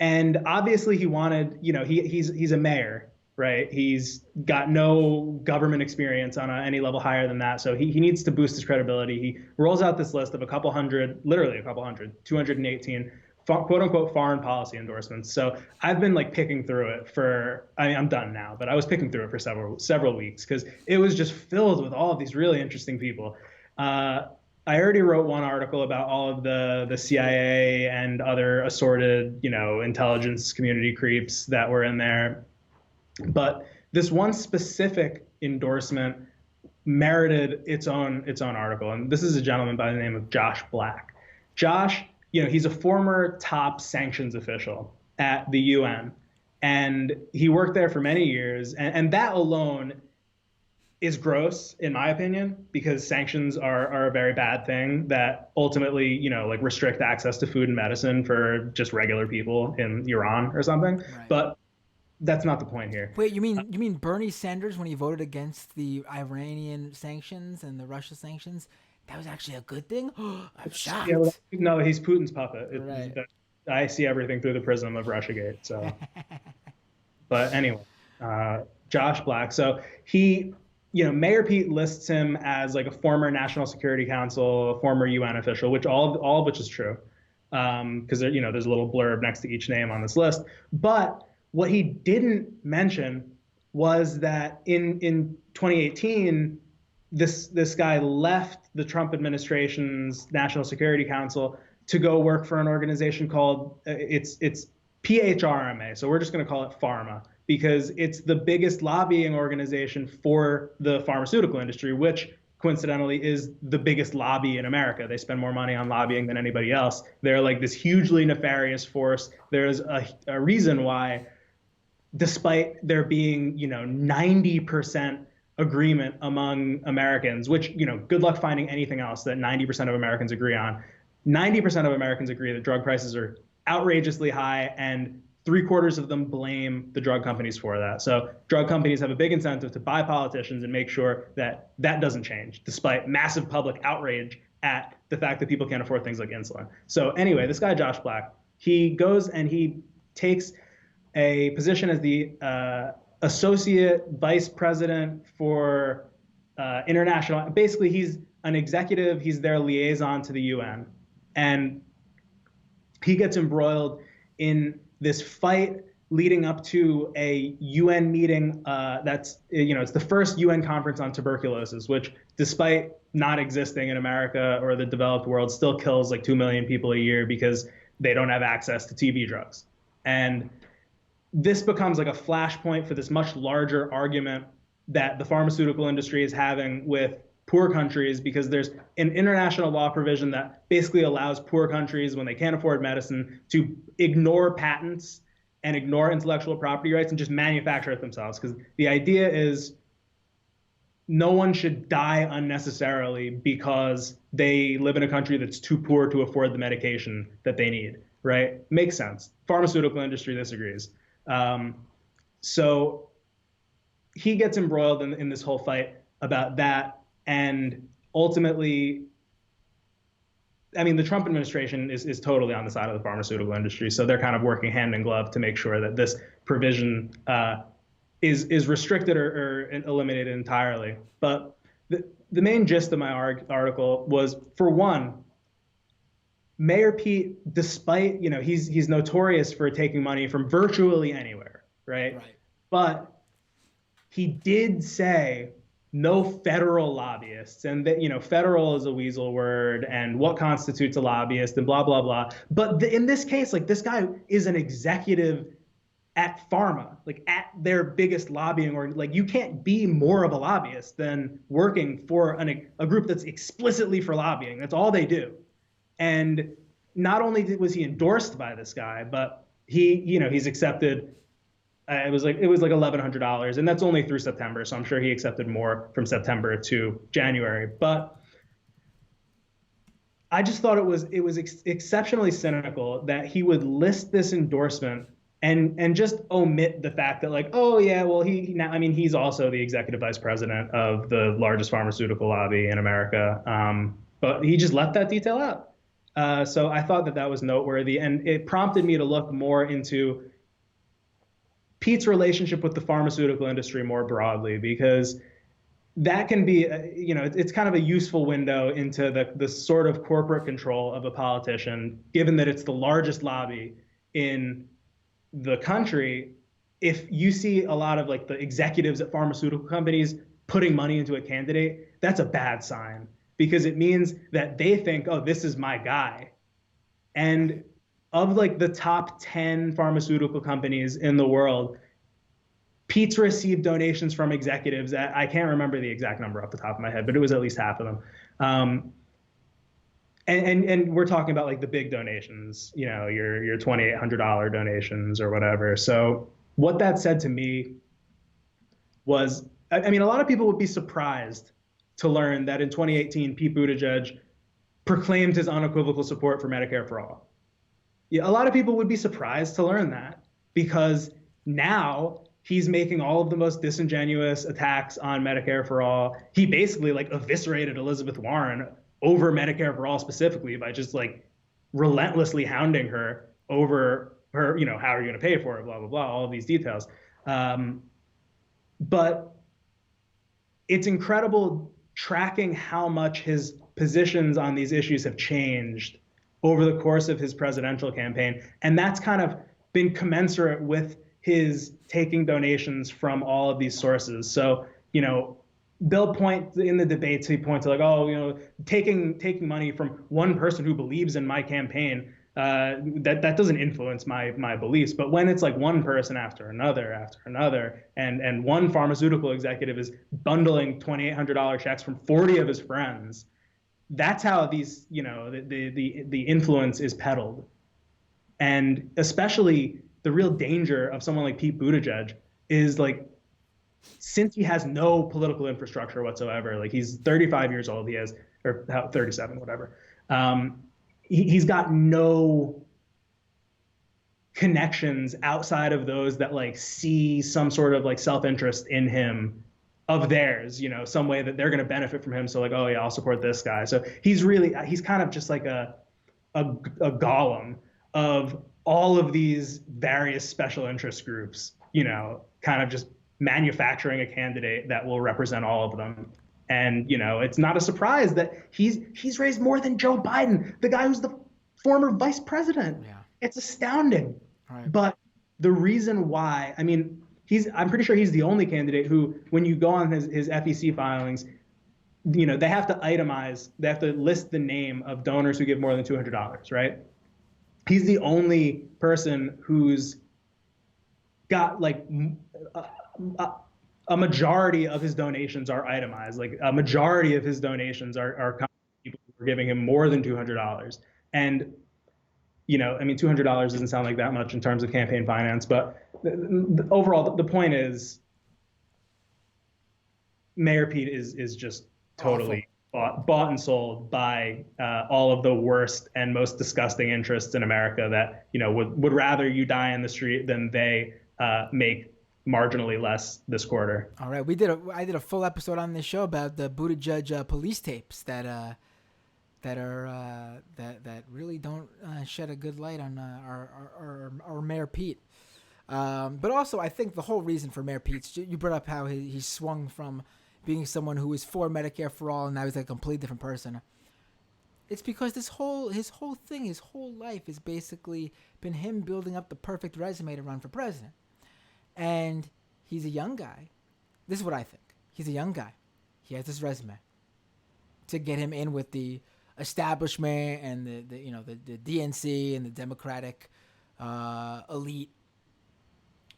And obviously he wanted, he's a mayor, right? He's got no government experience on any level higher than that. So he needs to boost his credibility. He rolls out this list of literally a couple hundred, 218 quote unquote foreign policy endorsements. So I've been picking through it I'm done now, but I was picking through it for several weeks because it was just filled with all of these really interesting people. I already wrote one article about all of the CIA and other assorted, intelligence community creeps that were in there. But this one specific endorsement merited its own article. And this is a gentleman by the name of Josh Black. Josh, he's a former top sanctions official at the UN, and he worked there for many years. And that alone is gross in my opinion, because sanctions are a very bad thing that ultimately, like restrict access to food and medicine for just regular people in Iran or something. Right. But that's not the point here. Wait, you mean Bernie Sanders when he voted against the Iranian sanctions and the Russia sanctions? That was actually a good thing. I'm Yeah, well, shocked. no, he's Putin's puppet. Right. I see everything through the prism of Russiagate. So, but anyway, Josh Black. So Mayor Pete lists him as like a former National Security Council, a former UN official, which all of which is true, because there's a little blurb next to each name on this list. But what he didn't mention was that in 2018, this guy left the Trump administration's National Security Council to go work for an organization called it's PHRMA. So we're just going to call it Pharma because it's the biggest lobbying organization for the pharmaceutical industry, which coincidentally is the biggest lobby in America. They spend more money on lobbying than anybody else. They're like this hugely nefarious force. There's a reason why, despite there being 90% agreement among Americans, which good luck finding anything else that 90% of Americans agree on. 90% of Americans agree that drug prices are outrageously high, and 3/4 of them blame the drug companies for that. So drug companies have a big incentive to buy politicians and make sure that that doesn't change, despite massive public outrage at the fact that people can't afford things like insulin. So anyway, this guy Josh Black, he goes and he takes a position as the associate vice president for international. Basically, he's an executive. He's their liaison to the UN, and he gets embroiled in this fight leading up to a UN meeting it's the first UN conference on tuberculosis, which, despite not existing in America or the developed world, still kills like 2 million people a year because they don't have access to TB drugs. And this becomes like a flashpoint for this much larger argument that the pharmaceutical industry is having with poor countries, because there's an international law provision that basically allows poor countries, when they can't afford medicine, to ignore patents and ignore intellectual property rights and just manufacture it themselves. Because the idea is no one should die unnecessarily because they live in a country that's too poor to afford the medication that they need, right? Makes sense. Pharmaceutical industry disagrees. So he gets embroiled in this whole fight about that. And ultimately, I mean, the Trump administration is totally on the side of the pharmaceutical industry. So they're kind of working hand in glove to make sure that this provision is restricted or eliminated entirely. But the main gist of my article was, for one, Mayor Pete, despite, he's notorious for taking money from virtually anywhere, right? Right. But he did say no federal lobbyists, and that, federal is a weasel word, and what constitutes a lobbyist, and blah, blah, blah. But in this case, like, this guy is an executive at Pharma, like at their biggest lobbying, or like, you can't be more of a lobbyist than working for a group that's explicitly for lobbying. That's all they do. And not only was he endorsed by this guy, but he's accepted. It was like $1,100, and that's only through September. So I'm sure he accepted more from September to January. But I just thought it was exceptionally cynical that he would list this endorsement and just omit the fact that, like, oh yeah, well, he's also the executive vice president of the largest pharmaceutical lobby in America. But he just left that detail out. So I thought that was noteworthy, and it prompted me to look more into Pete's relationship with the pharmaceutical industry more broadly, because that can be, it's kind of a useful window into the sort of corporate control of a politician, given that it's the largest lobby in the country. If you see a lot of like the executives at pharmaceutical companies putting money into a candidate, that's a bad sign, because it means that they think, oh, this is my guy. And of like the top 10 pharmaceutical companies in the world, Pete's received donations from executives. I can't remember the exact number off the top of my head, but it was at least half of them. And we're talking about like the big donations, your $2,800 donations or whatever. So what that said to me was, I mean, a lot of people would be surprised to learn that in 2018, Pete Buttigieg proclaimed his unequivocal support for Medicare for all. Yeah, a lot of people would be surprised to learn that because now he's making all of the most disingenuous attacks on Medicare for all. He basically like eviscerated Elizabeth Warren over Medicare for all specifically by just like relentlessly hounding her over her, you know, how are you going to pay for it, blah, blah, blah, all of these details. But it's incredible tracking how much his positions on these issues have changed over the course of his presidential campaign. And that's kind of been commensurate with his taking donations from all of these sources. So, you know, they'll point in the debates, he points to like, oh, you know, taking money from one person who believes in my campaign, that doesn't influence my beliefs. But when it's like one person after another, and one pharmaceutical executive is bundling $2,800 checks from 40 of his friends, that's how these, you know, the influence is peddled. And especially the real danger of someone like Pete Buttigieg is like, since he has no political infrastructure whatsoever, like he's 35 years old, he has, or 37, whatever. He's got no connections outside of those that like see some sort of like self-interest in him of theirs, you know, some way that they're going to benefit from him. So like, oh yeah, I'll support this guy. So he's kind of just like a golem of all of these various special interest groups, you know, kind of just manufacturing a candidate that will represent all of them. And, you know, it's not a surprise that he's raised more than Joe Biden, the guy who's the former vice president. Yeah. It's astounding. Right. But the reason why, I mean, I'm pretty sure he's the only candidate who, when you go on his FEC filings, you know, they have to list the name of donors who give more than $200, right? He's the only person who's got like a majority of his donations are itemized. Like a majority of his donations are people who are giving him more than $200. And, you know, I mean, $200 doesn't sound like that much in terms of campaign finance, but overall, the point is Mayor Pete is just totally bought and sold by all of the worst and most disgusting interests in America that, you know, would rather you die in the street than they make marginally less this quarter. All right, I did a full episode on this show about the Buttigieg police tapes that really don't shed a good light on our Mayor Pete. But also, I think the whole reason for Mayor Pete, you brought up how he swung from being someone who was for Medicare for all and now he's like a completely different person. It's because his whole life has basically been him building up the perfect resume to run for president. And he's a young guy. This is what I think. He's a young guy. He has this resume to get him in with the establishment and the DNC and the Democratic elite.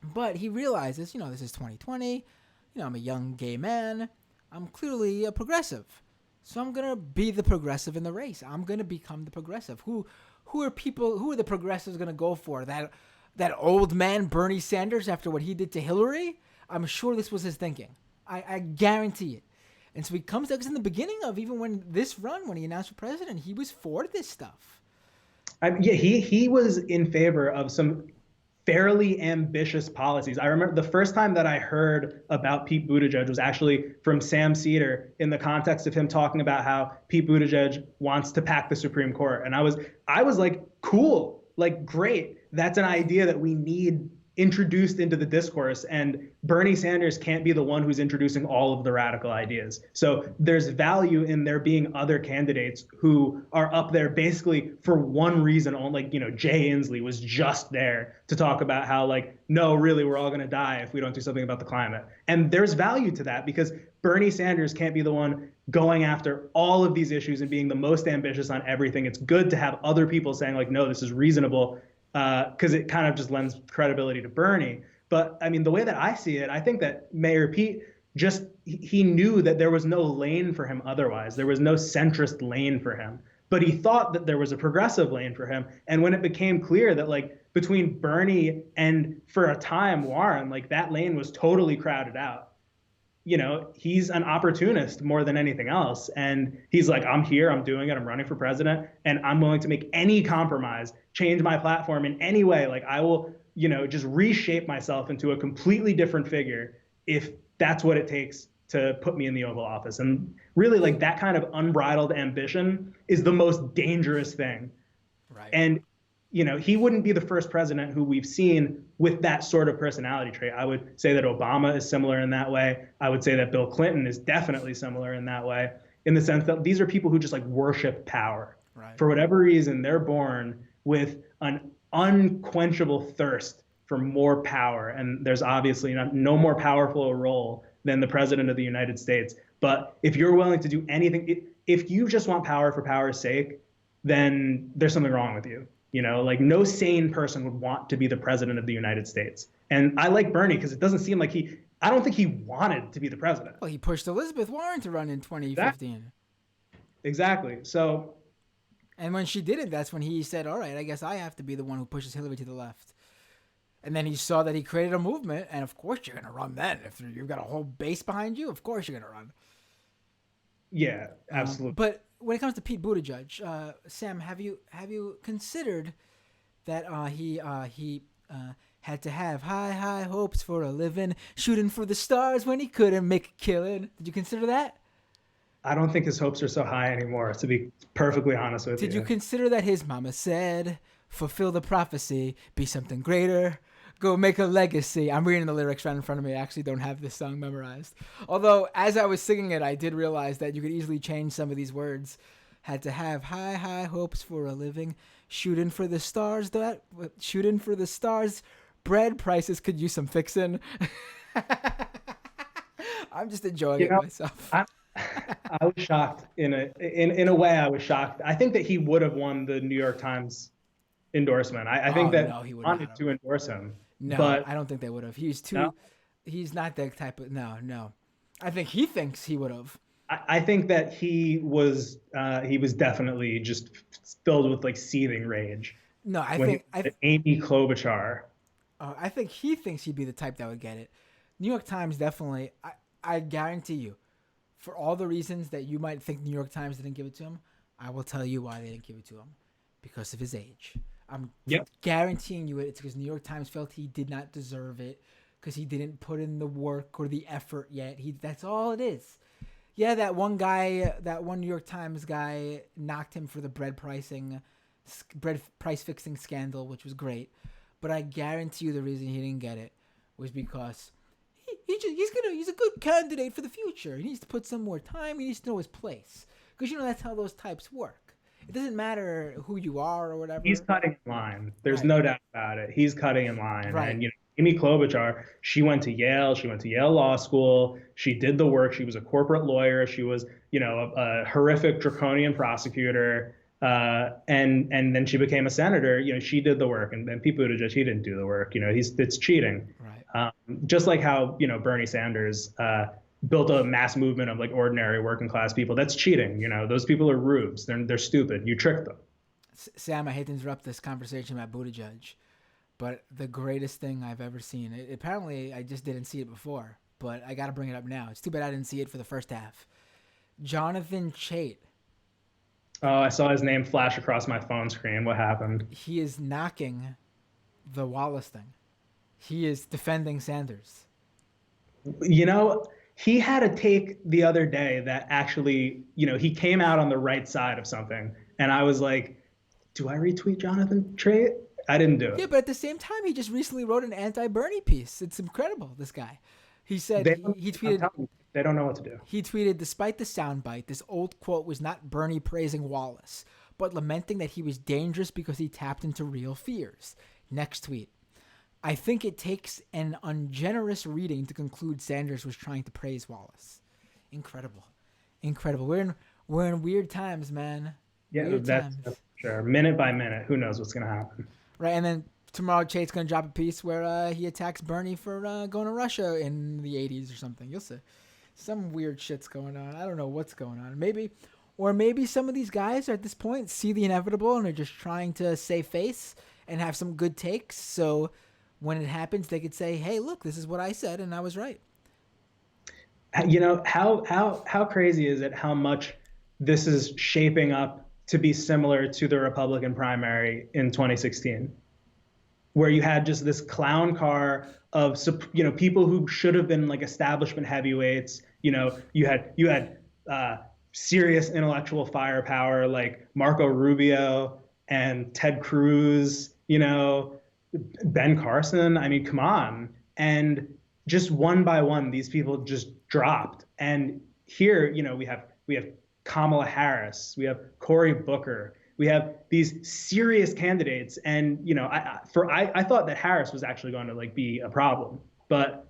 But he realizes, you know, this is 2020. You know, I'm a young gay man. I'm clearly a progressive. So I'm going to be the progressive in the race. I'm going to become the progressive. Who are the progressives going to go for? That old man Bernie Sanders after what he did to Hillary? I'm sure this was his thinking. I guarantee it. And so he comes out, because in the beginning of even when he announced for president, he was for this stuff. He was in favor of some fairly ambitious policies. I remember the first time that I heard about Pete Buttigieg was actually from Sam Cedar in the context of him talking about how Pete Buttigieg wants to pack the Supreme Court. And I was like, cool, like great. That's an idea that we need introduced into the discourse, and Bernie Sanders can't be the one who's introducing all of the radical ideas. So there's value in there being other candidates who are up there basically for one reason only. Like, you know, Jay Inslee was just there to talk about how, like, no, really, we're all going to die if we don't do something about the climate. And there's value to that because Bernie Sanders can't be the one going after all of these issues and being the most ambitious on everything. It's good to have other people saying, like, no, this is reasonable, because it kind of just lends credibility to Bernie. But I mean, the way that I see it, I think that Mayor Pete he knew that there was no lane for him otherwise. There was no centrist lane for him. But he thought that there was a progressive lane for him. And when it became clear that, like, between Bernie and, for a time, Warren, like, that lane was totally crowded out, he's an opportunist more than anything else. And he's like, I'm here, I'm doing it, I'm running for president, and I'm willing to make any compromise, change my platform in any way. Like I will, just reshape myself into a completely different figure if that's what it takes to put me in the Oval Office. And really, like that kind of unbridled ambition is the most dangerous thing. Right. And he wouldn't be the first president who we've seen with that sort of personality trait. I would say that Obama is similar in that way. I would say that Bill Clinton is definitely similar in that way, in the sense that these are people who just like worship power. Right. For whatever reason, they're born with an unquenchable thirst for more power. And there's obviously no more powerful a role than the president of the United States. But if you're willing to do anything, if you just want power for power's sake, then there's something wrong with you. Like no sane person would want to be the president of the United States. And I like Bernie because it doesn't seem like I don't think he wanted to be the president. Well, he pushed Elizabeth Warren to run in 2015. Exactly. So. And when she did it, that's when he said, all right, I guess I have to be the one who pushes Hillary to the left. And then he saw that he created a movement. And of course you're going to run then. If you've got a whole base behind you, of course you're going to run. Yeah, absolutely. But when it comes to Pete Buttigieg, Sam, have you considered that he had to have high hopes for a living, shooting for the stars when he couldn't make a killing? Did you consider that? I don't think his hopes are so high anymore, to be perfectly honest with you. Did you consider that his mama said, fulfill the prophecy, be something greater, go make a legacy? I'm reading the lyrics right in front of me. I actually don't have this song memorized. Although, as I was singing it, I did realize that you could easily change some of these words. Had to have high hopes for a living, shooting for the stars, bread prices could use some fixing. I'm just enjoying it myself. I was shocked in a way. I was shocked. I think that he would have won the New York Times endorsement. I think that he wanted to endorse him. No, but I don't think they would have. He's too. No? He's not that type of. No. I think he thinks he would have. I think that he was definitely just filled with like seething rage. No, I think Amy Klobuchar. I think he thinks he'd be the type that would get it. New York Times definitely. I guarantee you, for all the reasons that you might think New York Times didn't give it to him, I will tell you why they didn't give it to him. Because of his age. I'm guaranteeing you it's because New York Times felt he did not deserve it because he didn't put in the work or the effort yet. That's all it is. Yeah, that one New York Times guy knocked him for the bread price fixing scandal, which was great. But I guarantee you the reason he didn't get it was because he's a good candidate for the future. He needs to put some more time. He needs to know his place. Because that's how those types work. It doesn't matter who you are or whatever. He's cutting in line. There's no doubt about it. He's cutting in line. Right. And Amy Klobuchar, she went to Yale. She went to Yale Law School. She did the work. She was a corporate lawyer. She was, a horrific draconian prosecutor. And then she became a senator. She did the work. And Pete Buttigieg, he didn't do the work. It's cheating. Right. Just like how Bernie Sanders built a mass movement of like ordinary working class people. That's cheating. Those people are rubes. They're stupid. You tricked them. Sam, I hate to interrupt this conversation about Buttigieg, but the greatest thing I've ever seen, apparently I just didn't see it before, but I got to bring it up now. It's too bad I didn't see it for the first half. Jonathan Chait. Oh, I saw his name flash across my phone screen. What happened? He is knocking the Wallace thing. He is defending Sanders. He had a take the other day that actually, he came out on the right side of something. And I was like, do I retweet Jonathan Chait? I didn't do it. Yeah, but at the same time, he just recently wrote an anti-Bernie piece. It's incredible, this guy. He said, he tweeted, they don't know what to do. He tweeted, despite the soundbite, this old quote was not Bernie praising Wallace, but lamenting that he was dangerous because he tapped into real fears. Next tweet. I think it takes an ungenerous reading to conclude Sanders was trying to praise Wallace. Incredible. We're in weird times, man. Yeah, that's sure. Minute by minute, who knows what's going to happen. Right, and then tomorrow Chait's going to drop a piece where he attacks Bernie for going to Russia in the 80s or something. You'll see. Some weird shit's going on. I don't know what's going on. Maybe some of these guys are at this point see the inevitable and are just trying to save face and have some good takes. So when it happens, they could say, hey, look, this is what I said and I was right. How crazy is it how much this is shaping up to be similar to the Republican primary in 2016, where you had just this clown car of people who should have been like establishment heavyweights. You had serious intellectual firepower like Marco Rubio and Ted Cruz. Ben Carson. I mean, come on. And just one by one, these people just dropped. And here, we have Kamala Harris, we have Cory Booker, we have these serious candidates. And I thought that Harris was actually going to like be a problem, but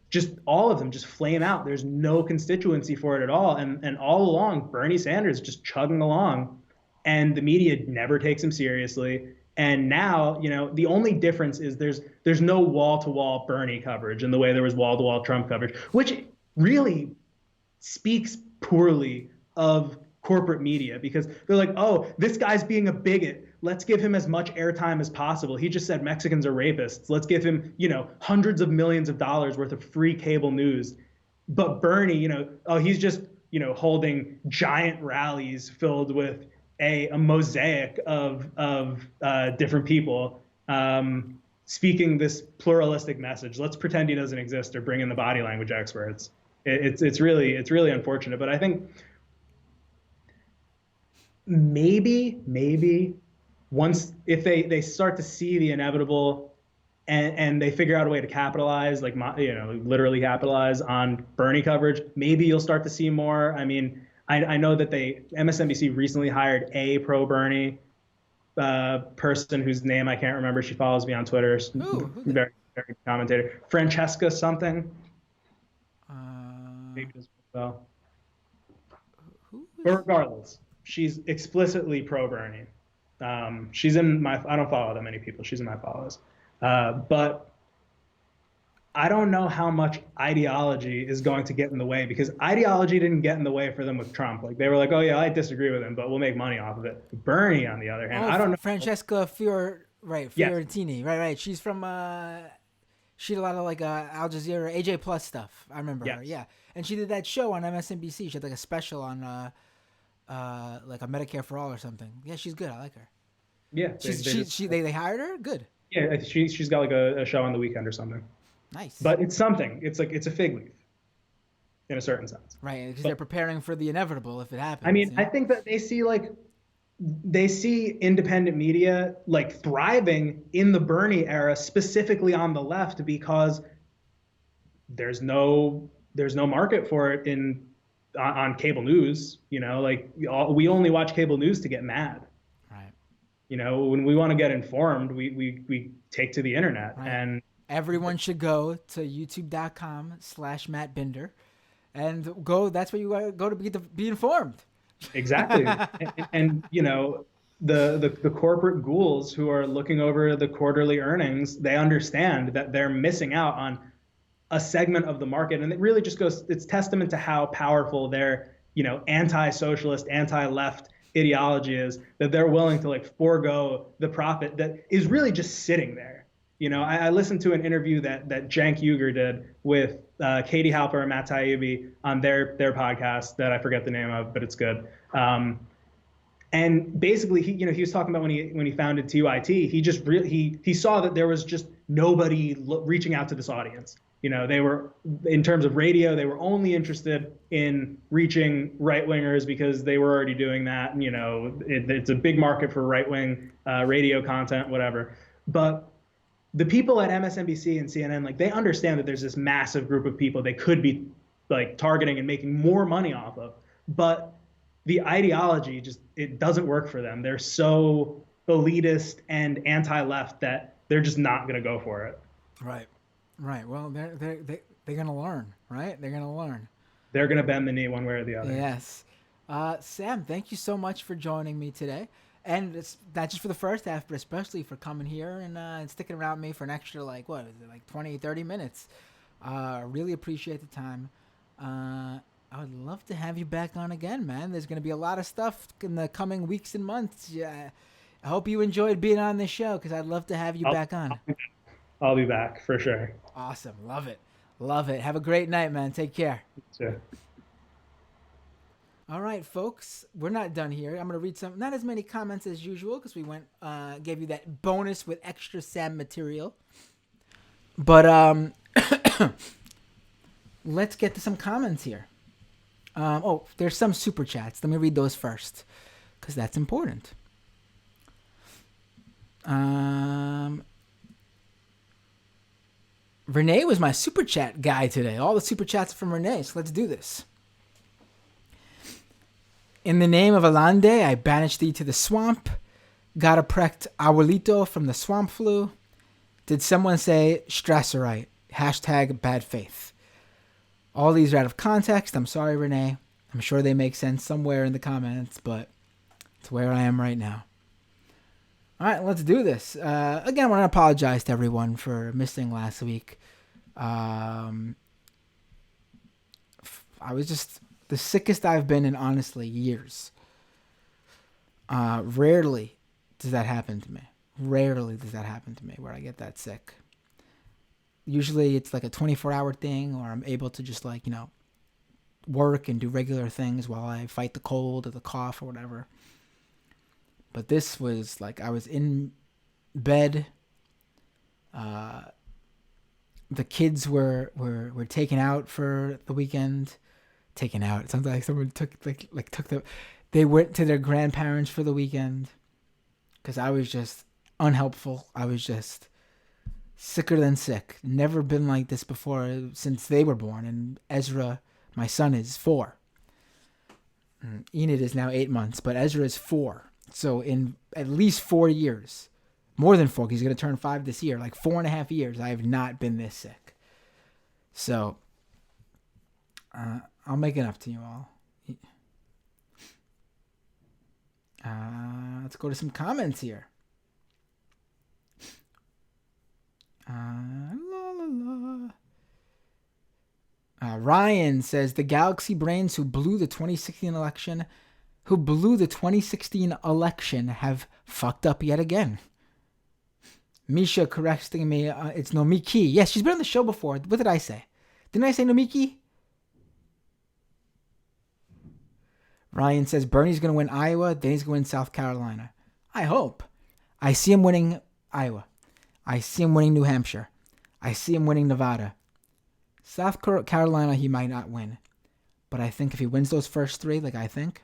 just all of them just flame out. There's no constituency for it at all. And all along, Bernie Sanders just chugging along, and the media never takes him seriously. And now, the only difference is there's no wall-to-wall Bernie coverage in the way there was wall-to-wall Trump coverage, which really speaks poorly of corporate media, because they're like, oh, this guy's being a bigot. Let's give him as much airtime as possible. He just said Mexicans are rapists. Let's give him, hundreds of millions of dollars worth of free cable news. But Bernie, oh, he's just, holding giant rallies filled with a mosaic of different people speaking this pluralistic message. Let's pretend he doesn't exist, or bring in the body language experts. It's really unfortunate. But I think maybe once, if they start to see the inevitable, and they figure out a way to capitalize, like literally capitalize on Bernie coverage, maybe you'll start to see more. I mean, I know that MSNBC recently hired a pro Bernie person whose name I can't remember. She follows me on Twitter. Very, very commentator. Francesca something. Maybe as well. But regardless, she's explicitly pro Bernie. She's in my. I don't follow that many people. She's in my follows. But I don't know how much ideology is going to get in the way, because ideology didn't get in the way for them with Trump. Like, they were like, oh yeah, I disagree with him, but we'll make money off of it. Bernie, on the other hand, I don't know. Francesca Fiorentini, right. She's from she did a lot of like Al Jazeera, AJ Plus stuff. I remember her, yeah. And she did that show on MSNBC. She had like a special on like a Medicare for All or something. Yeah, she's good. I like her. Yeah, they hired her. Good. Yeah, she's got like a show on the weekend or something. Nice. But it's something. It's a fig leaf, in a certain sense. Right, because they're preparing for the inevitable if it happens. I mean, I think that they see independent media like thriving in the Bernie era, specifically on the left, because there's no market for it on cable news. Like we only watch cable news to get mad. Right. When we want to get informed, we take to the internet. Right. And everyone should go to youtube.com/Matt Binder and go. That's where you go to be informed. Exactly. and the corporate ghouls who are looking over the quarterly earnings, they understand that they're missing out on a segment of the market. And it really just it's testament to how powerful their, anti-socialist, anti-left ideology is, that they're willing to like forego the profit that is really just sitting there. I listened to an interview that Cenk Uygur did with Katie Halper and Matt Taibbi on their podcast that I forget the name of, but it's good. And basically, he was talking about when he founded TYT, he just he saw that there was just nobody reaching out to this audience. They were, in terms of radio, they were only interested in reaching right-wingers because they were already doing that. And, it's a big market for right-wing radio content, whatever. But the people at MSNBC and CNN, like, they understand that there's this massive group of people they could be like targeting and making more money off of, but the ideology it doesn't work for them. They're so elitist and anti-left that they're just not going to go for it. Right. Well, they're going to learn, right? They're going to learn. They're going to bend the knee one way or the other. Yes. Sam, thank you so much for joining me today. And it's not just for the first half, but especially for coming here and sticking around me for an extra, 20, 30 minutes. Really appreciate the time. I would love to have you back on again, man. There's going to be a lot of stuff in the coming weeks and months. Yeah, I hope you enjoyed being on this show, because I'd love to have you back on. I'll be back for sure. Awesome. Love it. Love it. Have a great night, man. Take care. So, All right, folks, we're not done here. I'm gonna read some, not as many comments as usual, because we gave you that bonus with extra Sam material. But let's get to some comments here. There's some super chats. Let me read those first, because that's important. Renee was my super chat guy today. All the super chats from Renee, so let's do this. In the name of Alande, I banished thee to the swamp. Got a prect abuelito from the swamp flu. Did someone say Strasserite? Hashtag bad faith. All these are out of context. I'm sorry, Renee. I'm sure they make sense somewhere in the comments, but it's where I am right now. All right, let's do this. Again, I want to apologize to everyone for missing last week. I was just the sickest I've been in, honestly, years. Rarely does that happen to me. Where I get that sick. Usually it's like a 24-hour thing, or I'm able to just work and do regular things while I fight the cold or the cough or whatever. But this was like I was in bed. The kids were taken out for the weekend. Taken out. It sounds like someone took them. They went to their grandparents for the weekend because I was just unhelpful. I was just sicker than sick. Never been like this before since they were born. And Ezra, my son, is 4. Enid is now 8 months, but Ezra is 4. So in at least 4 years, more than 4, he's going to turn 5 this year, like 4.5 years, I have not been this sick. So I'll make it up to you all. Let's go to some comments here. Ryan says the Galaxy Brains who blew the 2016 election have fucked up yet again. Misha correcting me, it's Nomiki. Yes, she's been on the show before. What did I say? Didn't I say Nomiki? Ryan says Bernie's going to win Iowa, then he's going to win South Carolina. I hope. I see him winning Iowa. I see him winning New Hampshire. I see him winning Nevada. South Carolina, he might not win. But I think if he wins those first 3, like I think,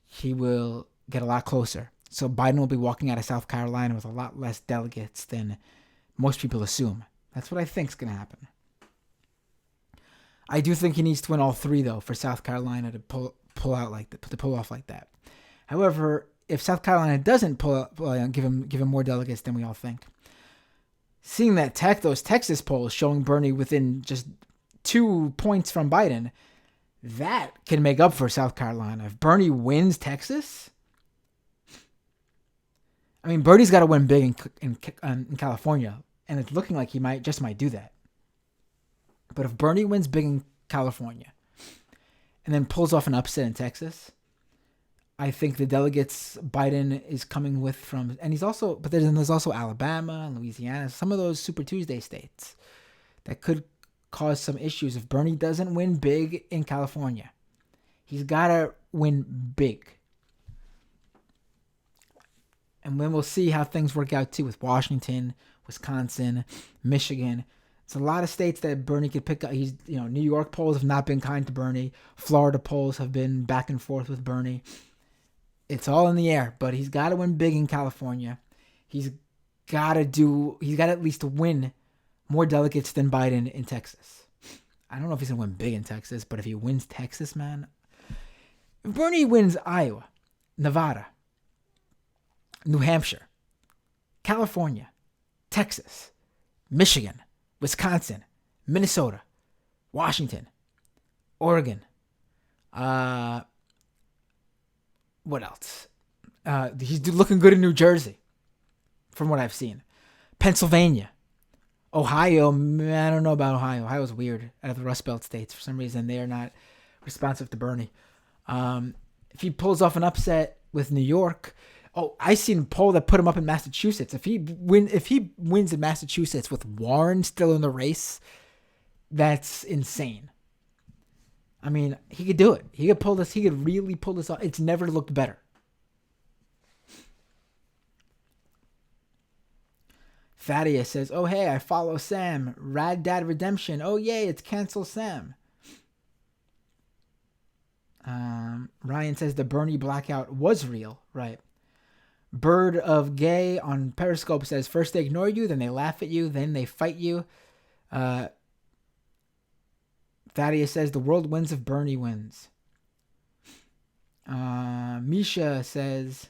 he will get a lot closer. So Biden will be walking out of South Carolina with a lot less delegates than most people assume. That's what I think is going to happen. I do think he needs to win all 3, though, for South Carolina to pull off like that. However, if South Carolina doesn't give him more delegates than we all think, seeing that those Texas polls showing Bernie within just 2 points from Biden, that can make up for South Carolina. If Bernie wins Texas, I mean, Bernie's got to win big in California, and it's looking like he might do that. But if Bernie wins big in California and then pulls off an upset in Texas, I think the delegates Biden is coming with from, and there's also Alabama and Louisiana, some of those Super Tuesday states that could cause some issues if Bernie doesn't win big in California. He's got to win big. And then we'll see how things work out too with Washington, Wisconsin, Michigan. It's a lot of states that Bernie could pick up. New York polls have not been kind to Bernie. Florida polls have been back and forth with Bernie. It's all in the air, but he's got to win big in California. He's got to at least win more delegates than Biden in Texas. I don't know if he's going to win big in Texas, but if he wins Texas, man. If Bernie wins Iowa, Nevada, New Hampshire, California, Texas, Michigan, Wisconsin, Minnesota, Washington, Oregon, what else? He's looking good in New Jersey, from what I've seen. Pennsylvania, Ohio. I don't know about Ohio. Ohio's weird. Out of the Rust Belt states, for some reason, they are not responsive to Bernie. If he pulls off an upset with New York, I seen a poll that put him up in Massachusetts. If he wins in Massachusetts with Warren still in the race, that's insane. I mean, he could do it. He could pull this. He could really pull this off. It's never looked better. Thaddeus says, oh, hey, I follow Sam. Rad Dad Redemption. Oh, yay, it's Cancel Sam. Ryan says the Bernie blackout was real. Right. Bird of Gay on Periscope says, first they ignore you, then they laugh at you, then they fight you. Thaddeus says the world wins if Bernie wins. Misha says,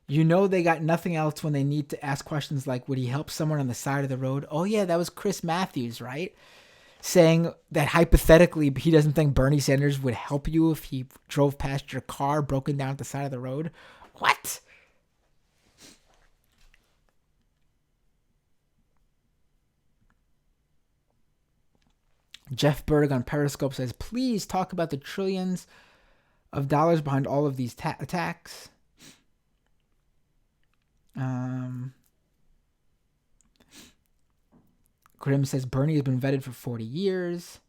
you know they got nothing else when they need to ask questions like, would he help someone on the side of the road? Oh, yeah, that was Chris Matthews, right? Saying that hypothetically he doesn't think Bernie Sanders would help you if he drove past your car broken down at the side of the road. What? Jeff Berg on Periscope says, please talk about the trillions of dollars behind all of these attacks. Grim says, Bernie has been vetted for 40 years.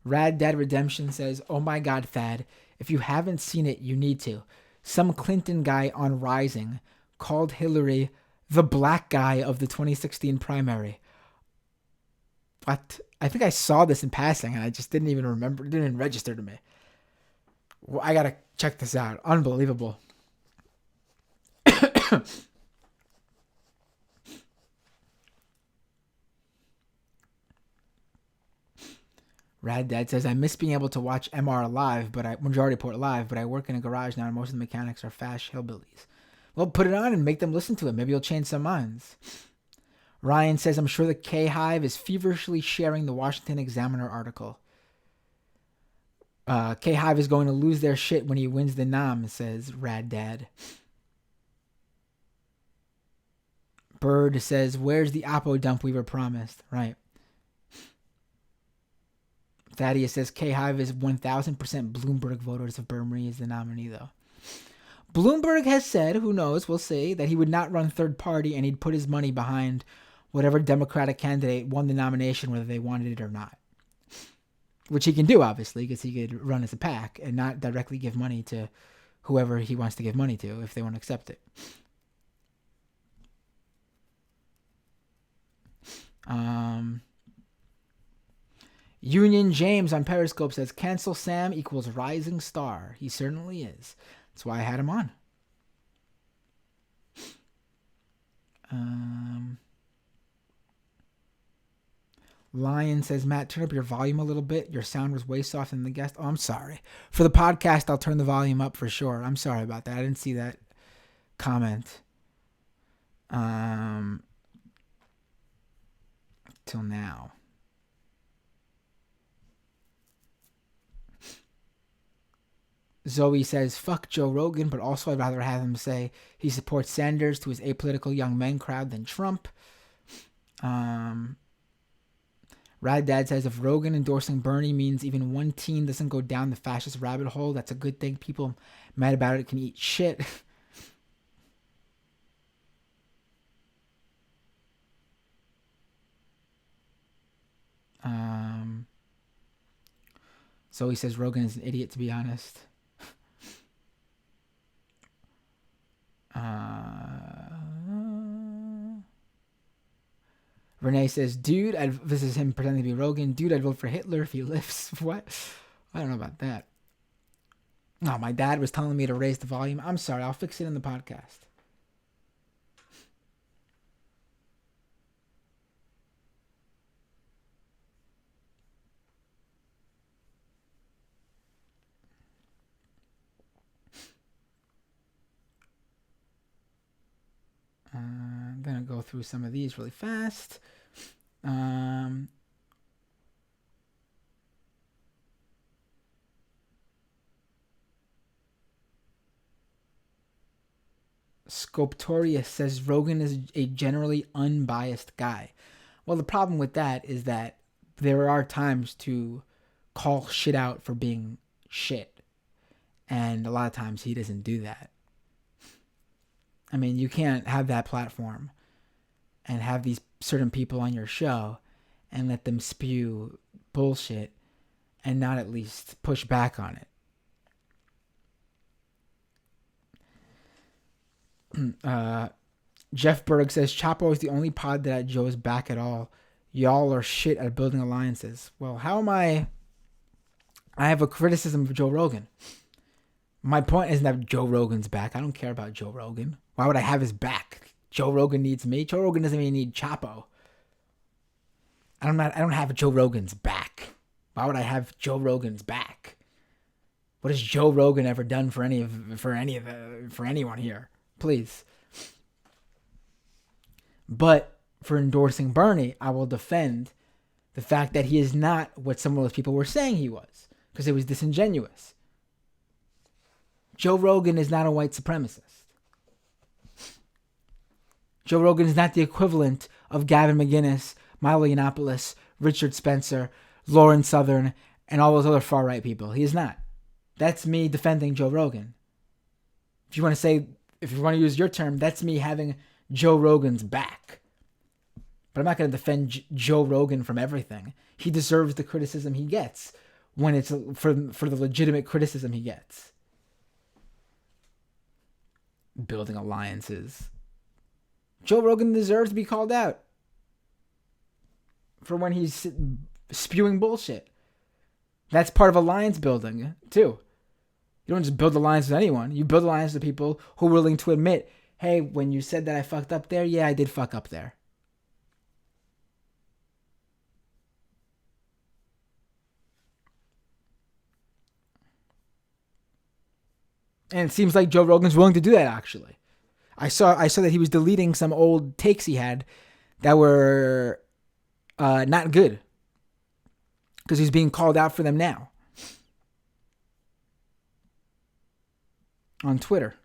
Rad Dad Redemption says, oh my God, Thad, if you haven't seen it, you need to. Some Clinton guy on Rising called Hillary the black guy of the 2016 primary. What? I think I saw this in passing and I just didn't even remember. It didn't even register to me. Well, I gotta check this out. Unbelievable. Rad Dad says, I miss being able to watch MR live, Majority Report live, but I work in a garage now and most of the mechanics are fash hillbillies. Well, put it on and make them listen to it. Maybe you'll change some minds. Ryan says, I'm sure the K-Hive is feverishly sharing the Washington Examiner article. K-Hive is going to lose their shit when he wins the nom, says Rad Dad. Bird says, where's the Oppo dump we were promised? Right. Thaddeus says, K-Hive is 1,000% Bloomberg voters if Bernie is the nominee, though. Bloomberg has said, who knows, we'll see, that he would not run third party and he'd put his money behind whatever Democratic candidate won the nomination, whether they wanted it or not. Which he can do, obviously, because he could run as a PAC and not directly give money to whoever he wants to give money to if they want to accept it. Union James on Periscope says, cancel Sam equals rising star. He certainly is. That's why I had him on. Lion says, Matt, turn up your volume a little bit. Your sound was way softer than the guest. Oh, I'm sorry. For the podcast, I'll turn the volume up for sure. I'm sorry about that. I didn't see that comment. Till now. Zoe says, fuck Joe Rogan, but also I'd rather have him say he supports Sanders to his apolitical young men crowd than Trump. Rad Dad says, if Rogan endorsing Bernie means even one teen doesn't go down the fascist rabbit hole, that's a good thing. People mad about it can eat shit. Zoe says, Rogan is an idiot, to be honest. Renee says, dude, this is him pretending to be Rogan. Dude, I'd vote for Hitler if he lifts. What? I don't know about that. No, my dad was telling me to raise the volume. I'm sorry. I'll fix it in the podcast. I'm going to go through some of these really fast. Sculptorius says Rogan is a generally unbiased guy. Well, the problem with that is that there are times to call shit out for being shit. And a lot of times he doesn't do that. I mean, you can't have that platform and have these certain people on your show and let them spew bullshit and not at least push back on it. Jeff Berg says, Chapo is the only pod that Joe's back at all. Y'all are shit at building alliances. Well, how am I have a criticism of Joe Rogan. My point isn't that Joe Rogan's back. I don't care about Joe Rogan. Why would I have his back? Joe Rogan needs me. Joe Rogan doesn't even need Chapo. I don't have Joe Rogan's back. Why would I have Joe Rogan's back? What has Joe Rogan ever done for anyone here? Please. But for endorsing Bernie, I will defend the fact that he is not what some of those people were saying he was, because it was disingenuous. Joe Rogan is not a white supremacist. Joe Rogan is not the equivalent of Gavin McInnes, Milo Yiannopoulos, Richard Spencer, Lauren Southern, and all those other far-right people. He is not. That's me defending Joe Rogan. If you want to use your term, that's me having Joe Rogan's back. But I'm not going to defend Joe Rogan from everything. He deserves the criticism he gets when it's for the legitimate criticism he gets. Building alliances. Joe Rogan deserves to be called out for when he's spewing bullshit. That's part of alliance building, too. You don't just build alliances with anyone. You build alliances with people who are willing to admit, hey, when you said that I fucked up there, yeah, I did fuck up there. And it seems like Joe Rogan's willing to do that, actually. I saw that he was deleting some old takes he had that were not good, because he's being called out for them now on Twitter.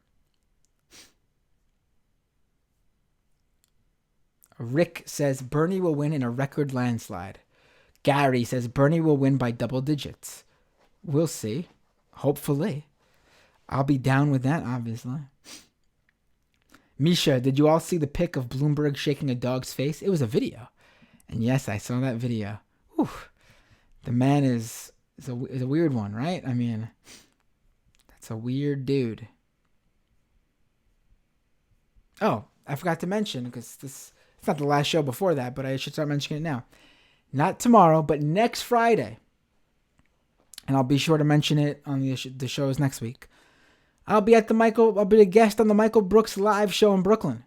Rick says Bernie will win in a record landslide. Gary says Bernie will win by double digits. We'll see. Hopefully. I'll be down with that, obviously. Misha, did you all see the pic of Bloomberg shaking a dog's face? It was a video. And yes, I saw that video. Whew. The man is a weird one, right? I mean, that's a weird dude. Oh, I forgot to mention, because it's not the last show before that, but I should start mentioning it now. Not tomorrow, but next Friday. And I'll be sure to mention it on the shows next week. I'll be a guest on the Michael Brooks live show in Brooklyn.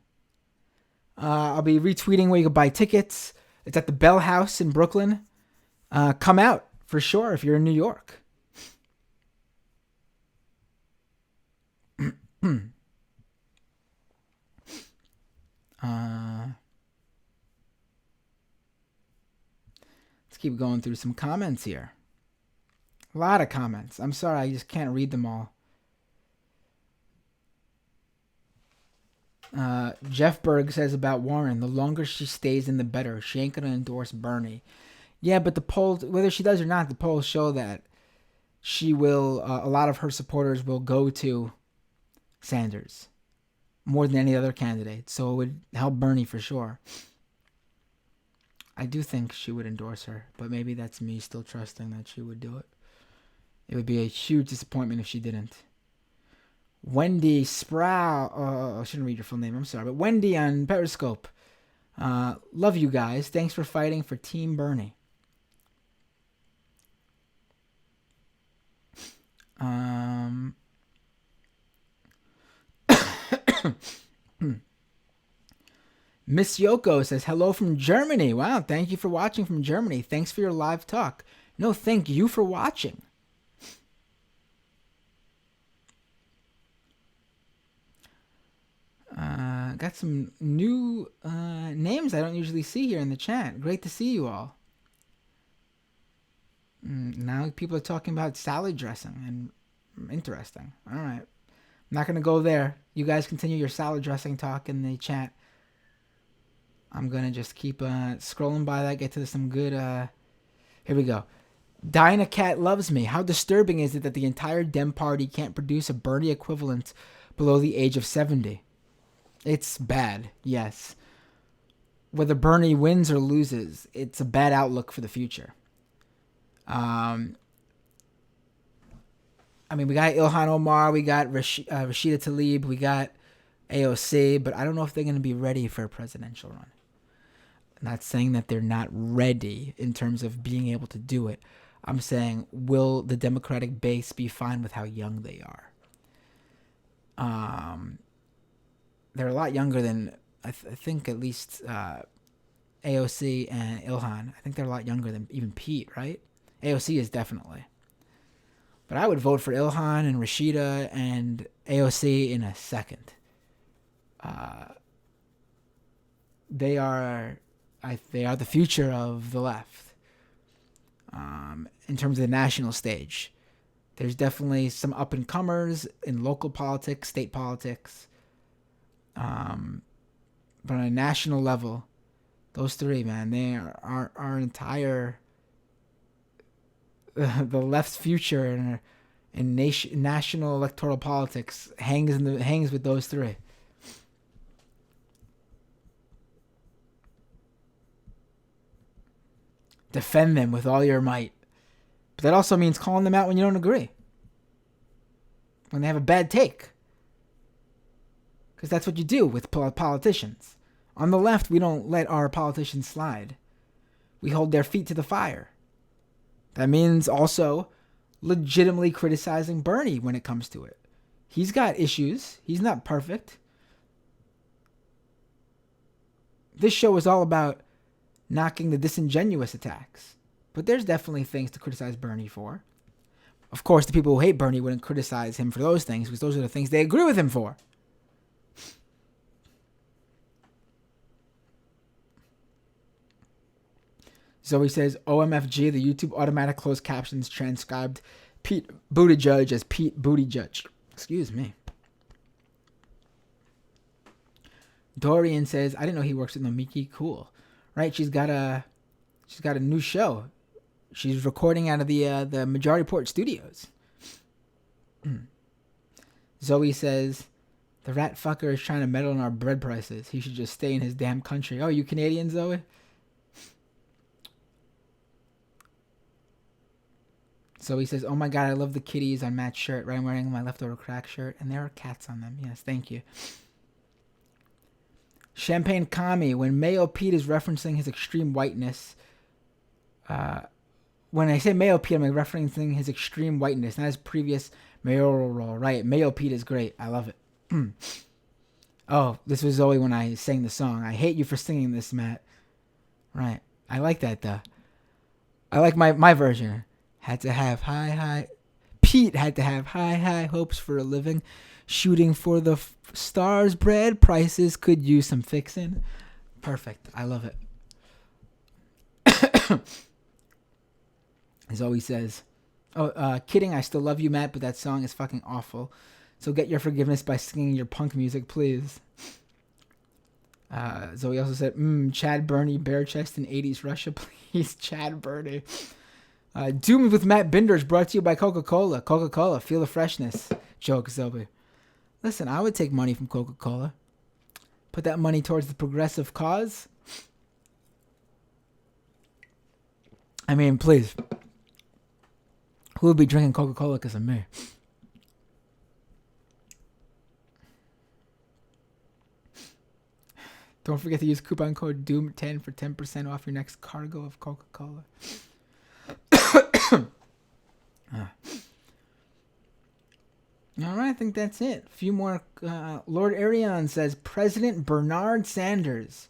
I'll be retweeting where you can buy tickets. It's at the Bell House in Brooklyn. Come out for sure if you're in New York. Let's keep going through some comments here. A lot of comments. I'm sorry, I just can't read them all. Jeff Berg says about Warren, the longer she stays in, the better. She ain't going to endorse Bernie. Yeah, but the polls, whether she does or not, the polls show that she will, a lot of her supporters will go to Sanders more than any other candidate. So it would help Bernie for sure. I do think she would endorse her, but maybe that's me still trusting that she would do it. It would be a huge disappointment if she didn't. Wendy Sproul. I shouldn't read your full name. I'm sorry. But Wendy on Periscope. Love you guys. Thanks for fighting for Team Bernie. Miss Yoko says, hello from Germany. Wow, thank you for watching from Germany. Thanks for your live talk. No, thank you for watching. Got some new names I don't usually see here in the chat. Great to see you all. Now people are talking about salad dressing, and interesting. All right. I'm not going to go there. You guys continue your salad dressing talk in the chat. I'm going to just keep scrolling by that, get to some good... Here we go. Dinah Cat loves me. How disturbing is it that the entire Dem Party can't produce a Bernie equivalent below the age of 70? It's bad, yes. whether Bernie wins or loses, it's a bad outlook for the future. I mean, we got Ilhan Omar, we got Rashida Tlaib, we got AOC, but I don't know if they're going to be ready for a presidential run. I'm not saying that they're not ready in terms of being able to do it. I'm saying, will the Democratic base be fine with how young they are? They're a lot younger than, I think at least AOC and Ilhan. I think they're a lot younger than even Pete, right? AOC is definitely. But I would vote for Ilhan and Rashida and AOC in a second. They are the future of the left. In terms of the national stage, there's definitely some up and comers in local politics, state politics. But on a national level, those three, man, they are our entire the left's future in national electoral politics hangs with those three. Defend them with all your might. But that also means calling them out when you don't agree. When they have a bad take. Because that's what you do with politicians. On the left, we don't let our politicians slide. We hold their feet to the fire. That means also legitimately criticizing Bernie when it comes to it. He's got issues. He's not perfect. This show is all about knocking the disingenuous attacks. But there's definitely things to criticize Bernie for. Of course, the people who hate Bernie wouldn't criticize him for those things because those are the things they agree with him for. Zoe says, OMFG, the YouTube automatic closed captions transcribed Pete Buttigieg as Pete Buttigieg. Excuse me. Dorian says, I didn't know he works with Nomiki. Cool. Right, she's got a new show. She's recording out of the Majority Report studios. Zoe says, the rat fucker is trying to meddle in our bread prices. He should just stay in his damn country. Oh, you Canadian, Zoe? Zoe says, oh my God, I love the kitties on Matt's shirt. Right, I'm wearing my leftover crack shirt. And there are cats on them. Yes, thank you. Champagne Kami, when Mayo Pete is referencing his extreme whiteness, when I say Mayo Pete, I'm referencing his extreme whiteness, not his previous mayoral role. Right, Mayo Pete is great. I love it. Oh, this was Zoe when I sang the song. I hate you for singing this, Matt. Right, I like that though. I like my version. Had to have high. Pete had to have high hopes for a living. Shooting for the stars, bread prices could use some fixing. Perfect. I love it. As always says, kidding, I still love you, Matt, but that song is fucking awful. So get your forgiveness by singing your punk music, please. Zoe also said, Chad Bernie, bare chest in 80s Russia, please, Chad Bernie. Doomed with Matt Binders, brought to you by Coca-Cola. Coca-Cola, feel the freshness. Joke, Zoe. Listen, I would take money from Coca-Cola. Put that money towards the progressive cause. I mean, please. Who would be drinking Coca-Cola because of me? Don't forget to use coupon code DOOM10 for 10% off your next cargo of Coca-Cola. All right, I think that's it. A few more. Lord Arion says, President Bernard Sanders.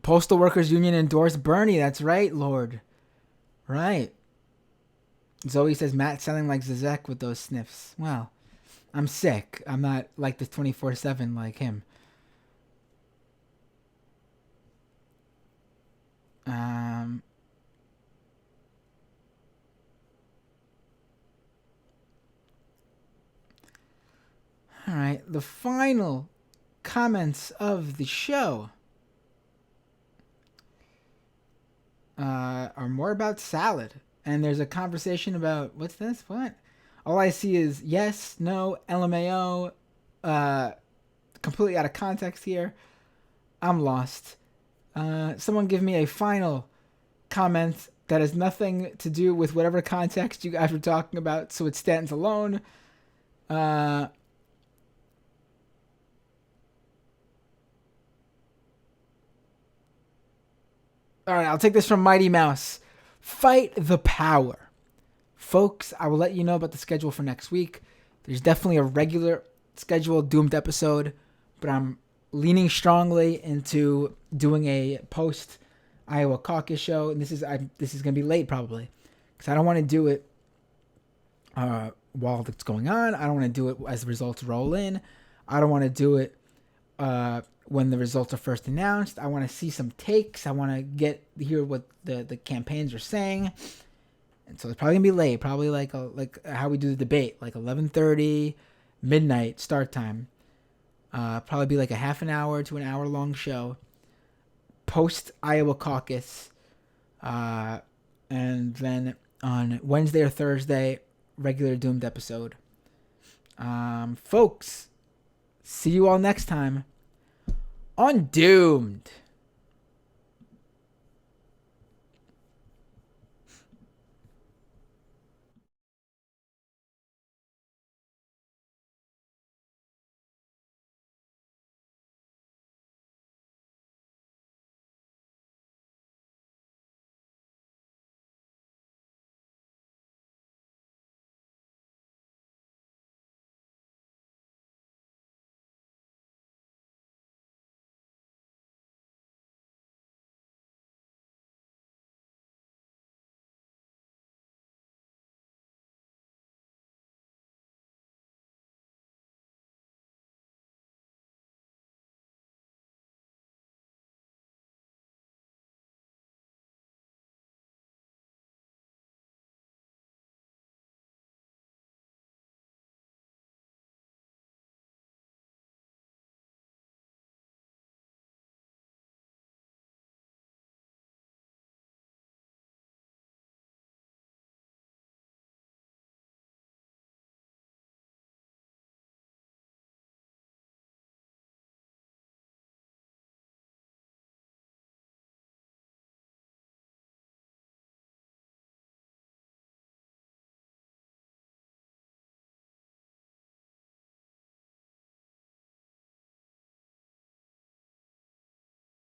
Postal Workers Union endorsed Bernie. That's right, Lord. Right. Zoe says, Matt sounding like Zizek with those sniffs. Well, I'm sick. I'm not like this 24/7 like him. All right, the final comments of the show are more about salad. And there's a conversation about, what's this? What? All I see is yes, no, LMAO, completely out of context here. I'm lost. Someone give me a final comment that has nothing to do with whatever context you guys were talking about, so it stands alone. All right, I'll take this from Mighty Mouse. Fight the power. Folks, I will let you know about the schedule for next week. There's definitely a regular scheduled Doomed episode, but I'm leaning strongly into doing a post Iowa caucus show, and this is going to be late probably because I don't want to do it while it's going on. I don't want to do it as the results roll in. I don't want to do it when the results are first announced. I want to see some takes. I want to hear what the campaigns are saying. And so it's probably gonna be late, probably like how we do the debate, like 11:30, midnight start time. Probably be like a half an hour to an hour long show. Post Iowa caucus, and then on Wednesday or Thursday, regular Doomed episode. Folks, see you all next time on Doomed.